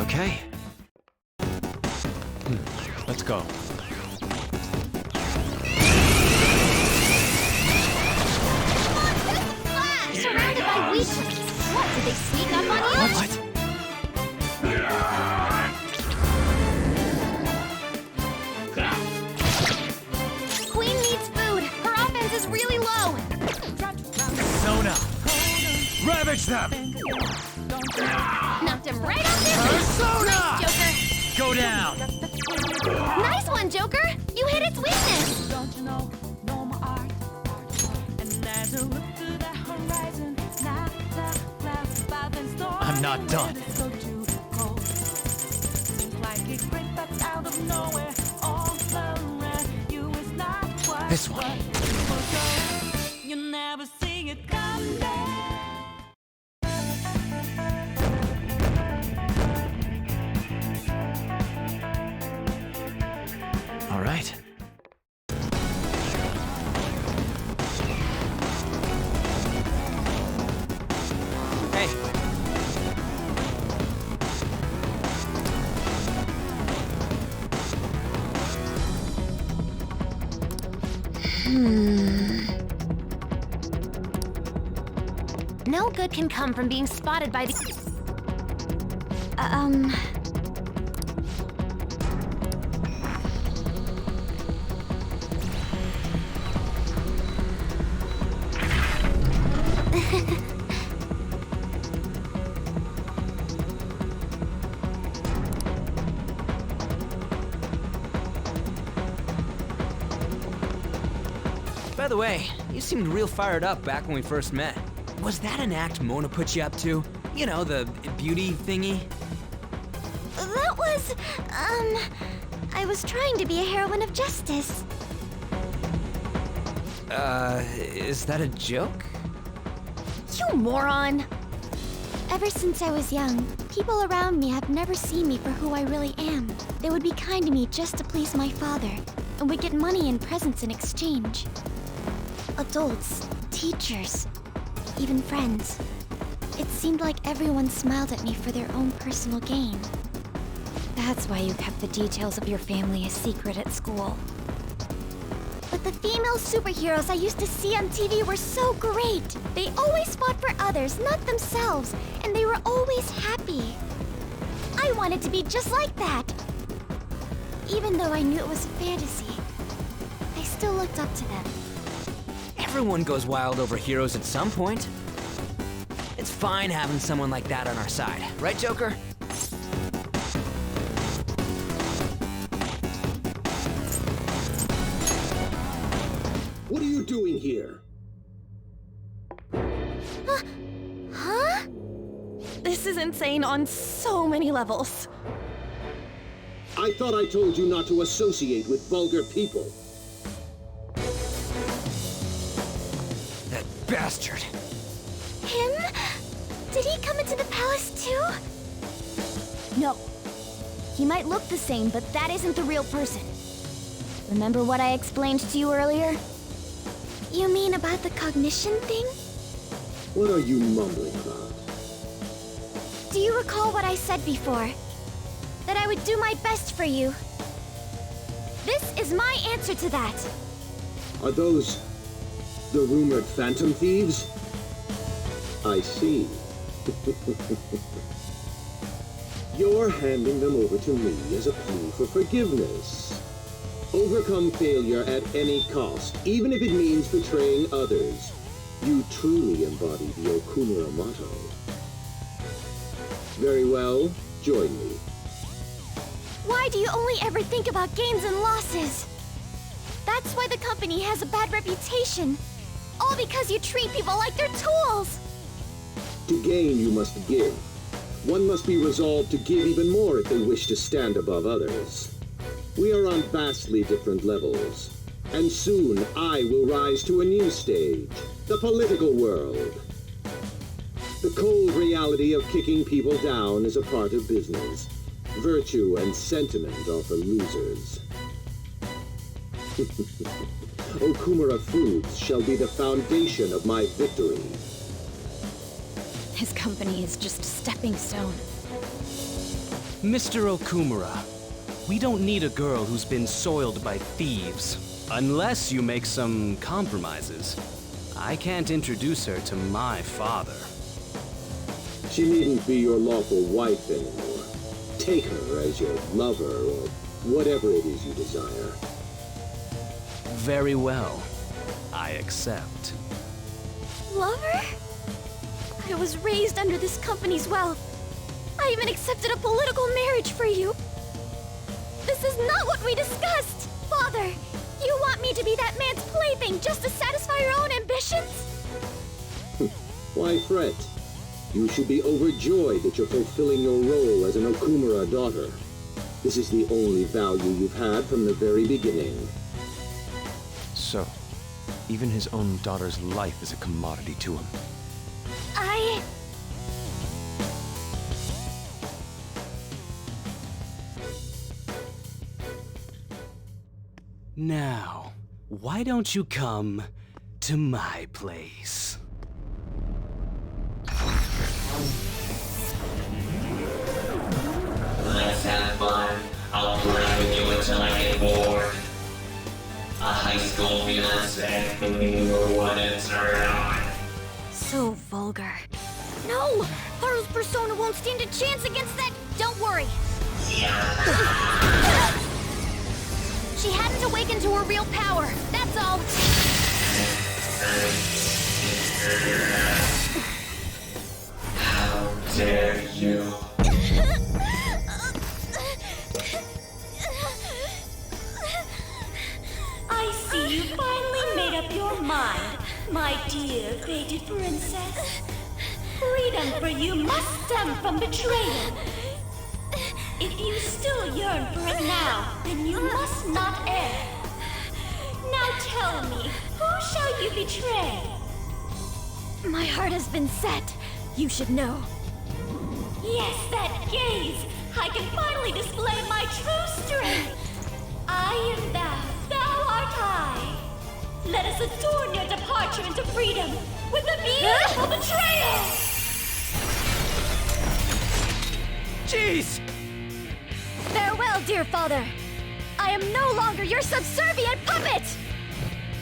Okay. Let's go. Surrounded by weaklings. What, did they sneak up on you? What? Queen needs food. Her offense is really low. Persona! Ravage them! Knocked him right off their feet. Persona! Nice, Joker. Go down! Nice one, Joker. You hit its weakness. Don't you know, no more art. And as I look to the horizon, I'm not done. Seems like it crept up out of nowhere. All around you is not what This one. you never see it coming. All right. Hey. No good can come from being spotted by the... By the way, you seemed real fired up back when we first met. Was that an act Mona put you up to? You know, the beauty thingy? That was, I was trying to be a heroine of justice. Is that a joke? You moron. Ever since I was young, people around me have never seen me for who I really am. They would be kind to me just to please my father, and would get money and presents in exchange. Adults, teachers, even friends. It seemed like everyone smiled at me for their own personal gain. That's why you kept the details of your family a secret at school. But the female superheroes I used to see on TV were so great. They always fought for others, not themselves, and they were always happy. I wanted to be just like that. Even though I knew it was a fantasy, I still looked up to them. Everyone goes wild over heroes at some point. It's fine having someone like that on our side, right, Joker? What are you doing here? Huh? This is insane on so many levels. I thought I told you not to associate with vulgar people. That bastard. Him? Did he come into the palace too? No. He might look the same, but that isn't the real person. Remember what I explained to you earlier? You mean about the cognition thing? What are you mumbling about? Do you recall what I said before? That I would do my best for you. This is my answer to that. Are those the rumored phantom thieves? I see. You're handing them over to me as a plea for forgiveness. Overcome failure at any cost, even if it means betraying others. You truly embody the Okumura motto. Very well, join me. Why do you only ever think about gains and losses? That's why the company has a bad reputation. All because you treat people like they're tools! To gain, you must give. One must be resolved to give even more if they wish to stand above others. We are on vastly different levels. And soon, I will rise to a new stage, the political world. The cold reality of kicking people down is a part of business. Virtue and sentiment are for losers. Okumura Foods shall be the foundation of my victory. His company is just a stepping stone. Mr. Okumura, we don't need a girl who's been soiled by thieves. Unless you make some compromises. I can't introduce her to my father. She needn't be your lawful wife anymore. Take her as your lover or whatever it is you desire. Very well. I accept. Lover? I was raised under this company's wealth. I even accepted a political marriage for you. This is not what we discussed! Father, you want me to be that man's plaything just to satisfy your own ambitions? Why fret? You should be overjoyed that you're fulfilling your role as an Okumura daughter. This is the only value you've had from the very beginning. So, even his own daughter's life is a commodity to him. Now, why don't you come to my place? Let's have fun. I'll play with you until I get bored. A high school fiance, what a turn on. So vulgar. No! Haru's persona won't stand a chance against that! Don't worry! She hadn't awakened to her real power, that's all! How dare you? I see you finally made up your mind, my dear fated princess. Freedom for you must stem from betrayal. If you still yearn for it now, then you must not err. Now tell me, who shall you betray? My heart has been set. You should know. Yes, that gaze! I can finally display my true strength! I am thou, thou art I! Let us adorn your departure into freedom with a beautiful betrayal! Jeez! Farewell, dear father! I am no longer your subservient puppet!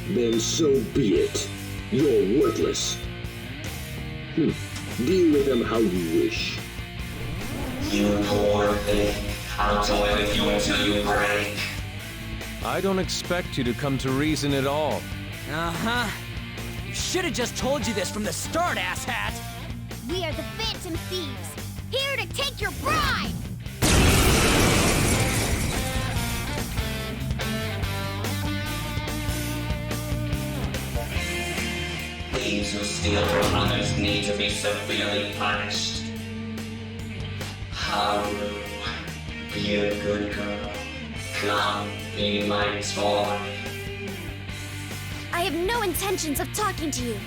Then so be it. You're worthless. Deal with them how you wish. You poor thing. I'll toy with you until you break. I don't expect you to come to reason at all. Uh-huh. You should have just told you this from the start, asshat! We are the Phantom Thieves, here to take your bride! Thieves who steal from others need to be severely punished. Haru, be a good girl. Come, be my toy. I have no intentions of talking to you.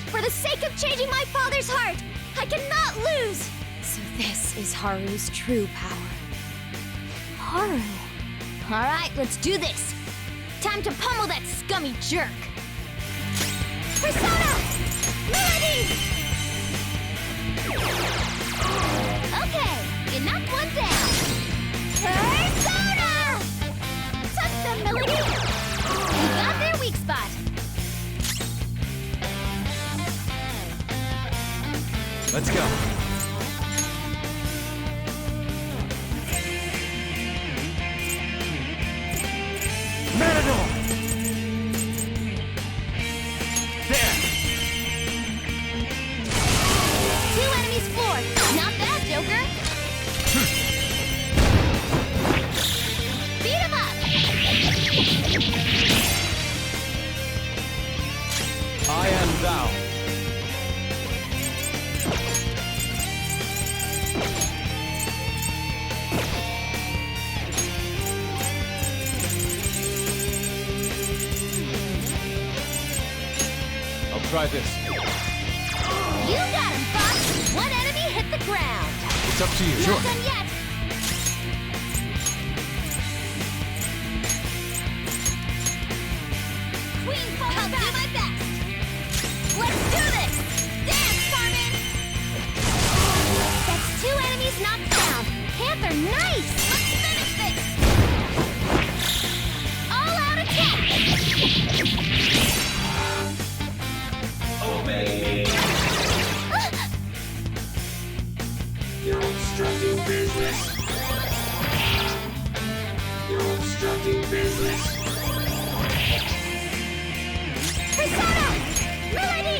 For the sake of changing my father's heart, I cannot lose! So this is Haru's true power. Haru. Alright, let's do this. Time to pummel that scummy jerk. Persona! Melody! Okay, you knocked one down. Persona! Touch them, Melody! You got their weak spot. Let's go. Matador! There! Try this. You got him, Fox! One enemy hit the ground! It's up to you. Not done yet! Queen Fall, I'll do my best! Let's do this! Dance, Carmen! That's 2 enemies knocked down! Panther, nice! Let's finish this! All-out attack! Obey. You're obstructing business. You're obstructing business. Persona! Melody!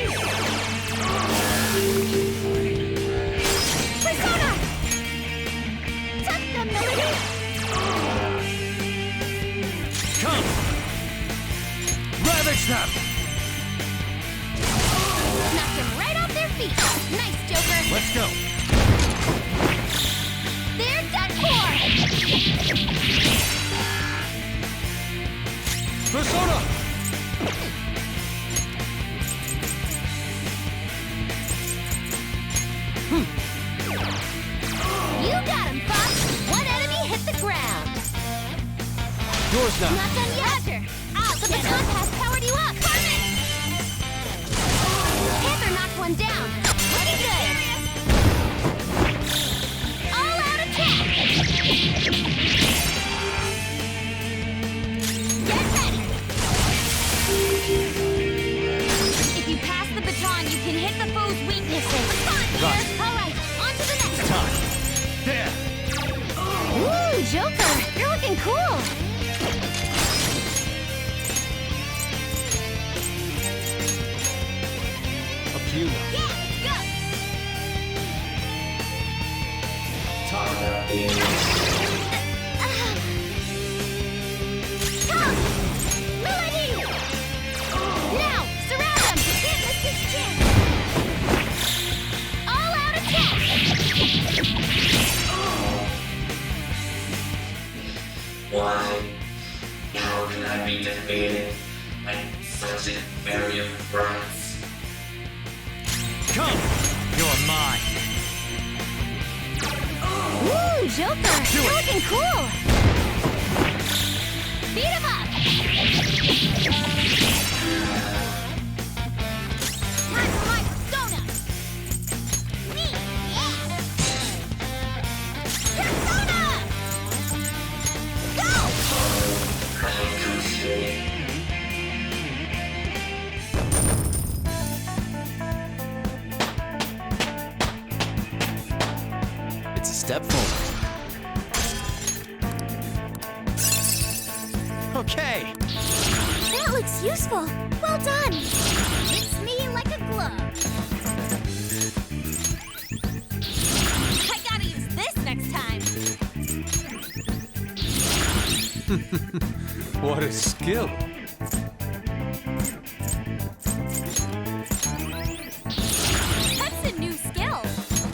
Persona! Tuck them, Melody! Come! Ravage them! Knocked them right off their feet! Nice, Joker! Let's go! They're done for! Persona! You got him, Fox! One enemy hit the ground! Yours now! Not done yet! Roger! The baton pass powered you up! Carmen! Panther knocked one down! Looking good! All-out attack! Get ready! If you pass the baton, you can hit the foe's weaknesses. Right. All right, on to the next Time. There! Ooh, Joker! You're looking cool! Up to you now. Yeah, go! Talk these. Come! Melody! Now, surround them! You can't miss this chance! All-out attack! Why? How can I be defeated by such inferior brats? Come! You're mine! Ooh, Joker! You're looking cool! Beat him up! Time for my persona! Me, yeah! Persona! Go! It's a step forward. Okay. That looks useful. Well done. Fits me like a glove. I gotta use this next time. What a skill! That's a new skill.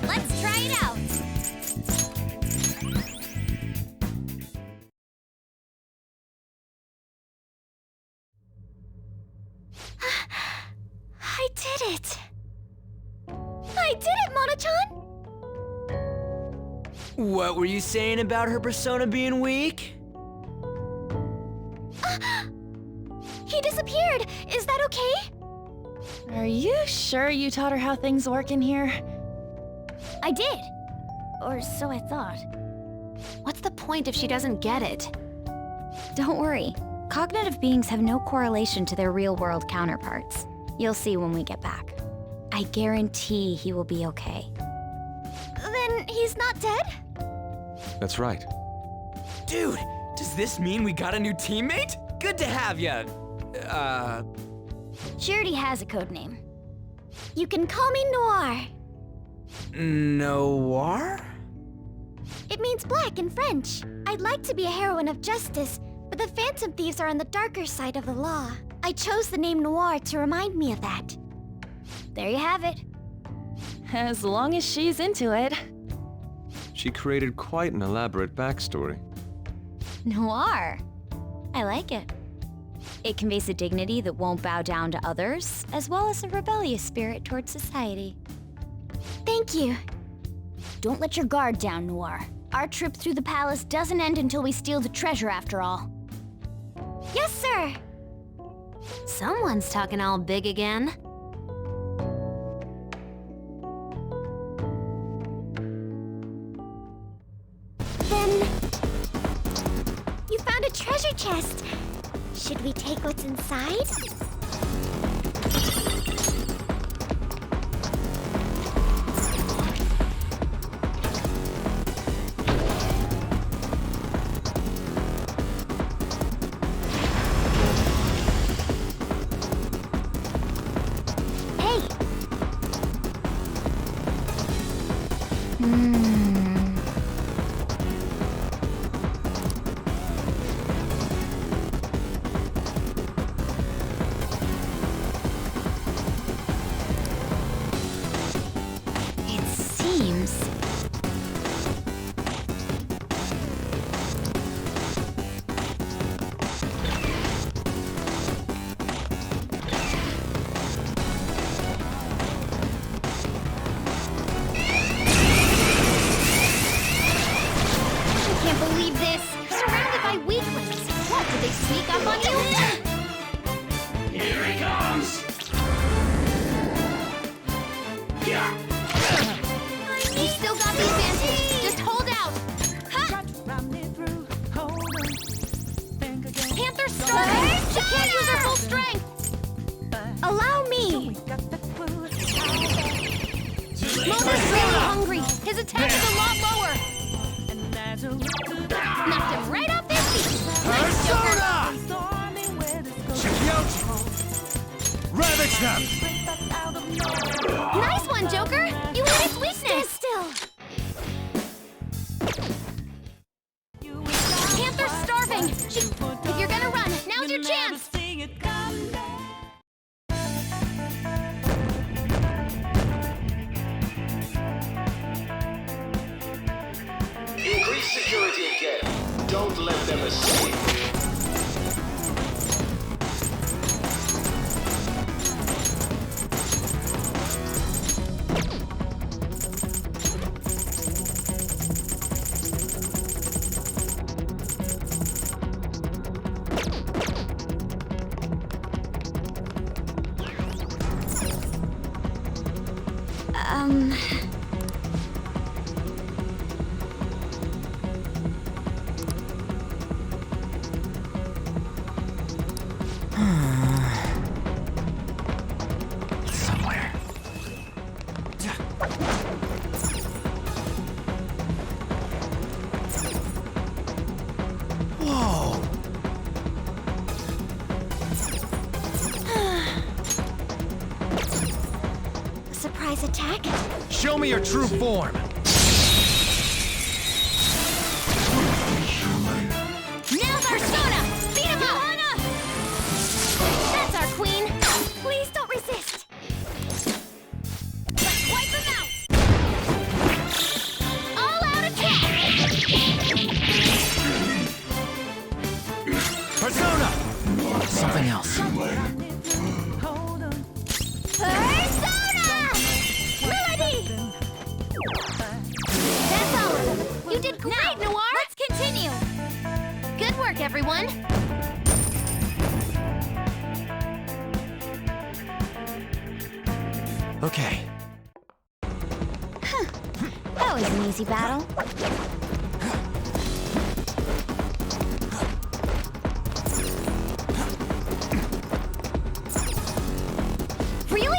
Let's try it out. I did it! I did it, Mono-chan! What were you saying about her persona being weak? He disappeared! Is that okay? Are you sure you taught her how things work in here? I did. Or so I thought. What's the point if she doesn't get it? Don't worry. Cognitive beings have no correlation to their real-world counterparts. You'll see when we get back. I guarantee he will be okay. Then he's not dead? That's right. Dude, does this mean we got a new teammate? Good to have ya. She already has a code name. You can call me Noir. Noir? It means black in French. I'd like to be a heroine of justice, but the Phantom Thieves are on the darker side of the law. I chose the name Noir to remind me of that. There you have it. As long as she's into it. She created quite an elaborate backstory. Noir. I like it. It conveys a dignity that won't bow down to others, as well as a rebellious spirit towards society. Thank you. Don't let your guard down, Noir. Our trip through the palace doesn't end until we steal the treasure, after all. Yes, sir! Someone's talking all big again. Then... you found a treasure chest. Should we take what's inside? Sneak up on you? Here he comes! You still got the advantage. Just hold out. Ha! Panther starving! She can't use her full strength! Allow me! Mulder's really hungry. His attack is a lot lower. Knocked him right off his feet. Nice, Joker! Ravage them! Nice one, Joker! You hit his weakness! Stay still! Panther's starving! If you're gonna run, now's your chance! Increase security again. Don't let them escape. Somewhere. Whoa! Surprise attack? Show me your true form! Now's our Sona! Beat him up! That's our queen! Please don't resist! Let's wipe him out! All out attack! Persona! Something else. Persona! Melody! That's all of them. You did great, Noir! Let's continue! Good work, everyone! Okay. That was an easy battle. Really?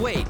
Wait.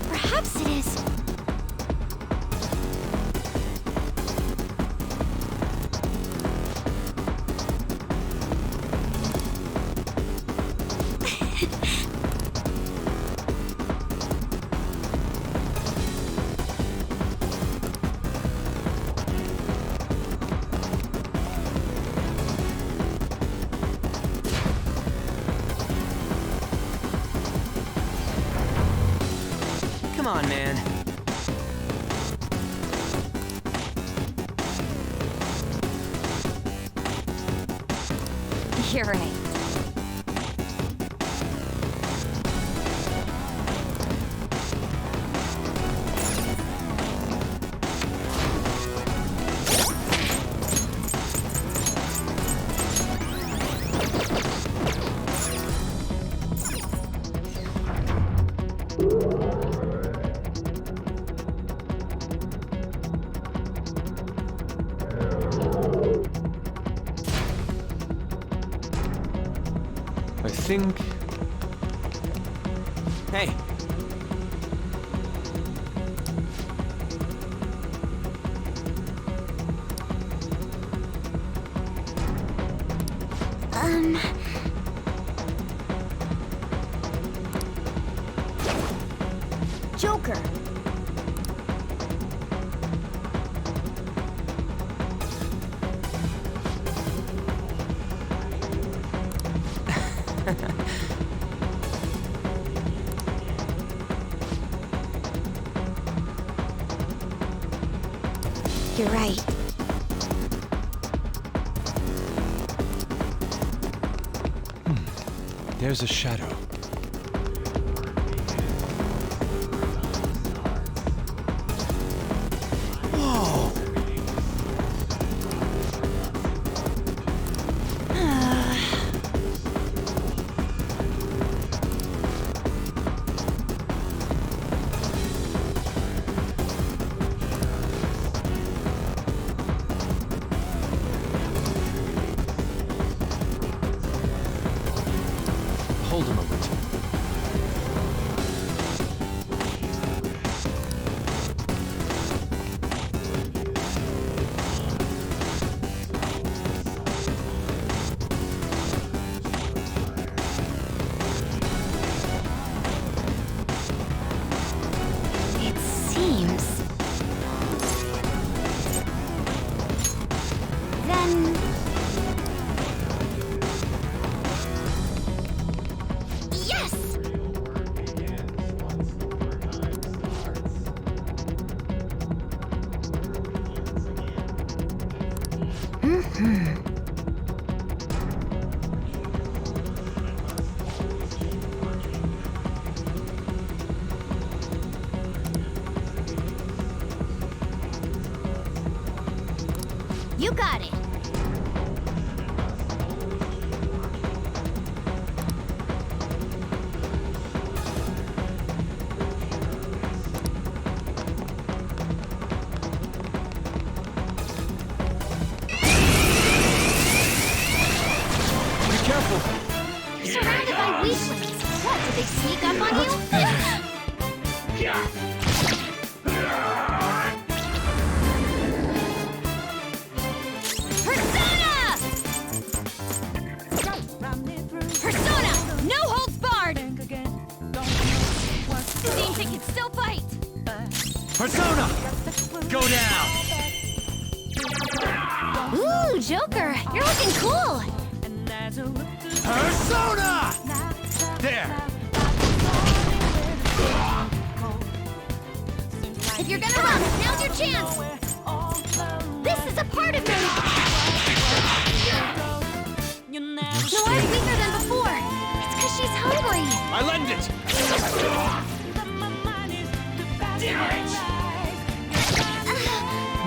Perhaps it is. Come on, man. You're right. I think... Hey. Joker. You're right. There's a shadow. Hold a moment. It seems... Then... Yes! You got it. Be careful! You're surrounded by weaklings. What, did they sneak up on you? Persona! Persona! No holds barred! Seems they can still fight! Persona! Go down! Ooh, Joker, you're looking cool. Persona! There! If you're gonna run, now's your chance. This is a part of me. No, I'm weaker than before. It's because she's hungry. I lend it!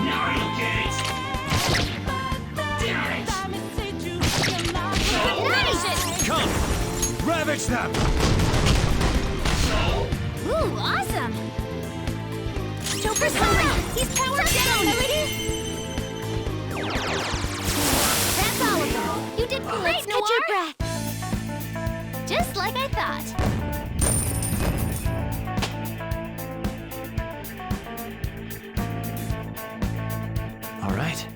Now you get it! Damn it! Nice! Come! Ravage them! Ooh, awesome! Joker's coming! He's powered down! That's all of them! You did great, Let's Noir! catch your breath. Just like I thought. All right.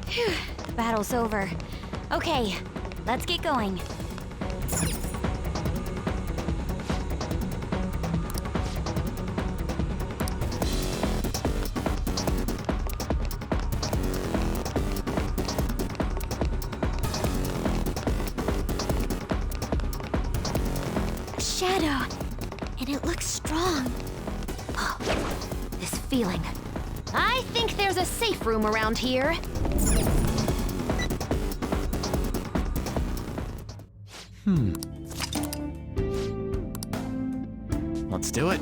Phew, the battle's over. Okay, let's get going. Shadow, and it looks strong. Oh, this feeling. I think there's a safe room around here. Let's do it.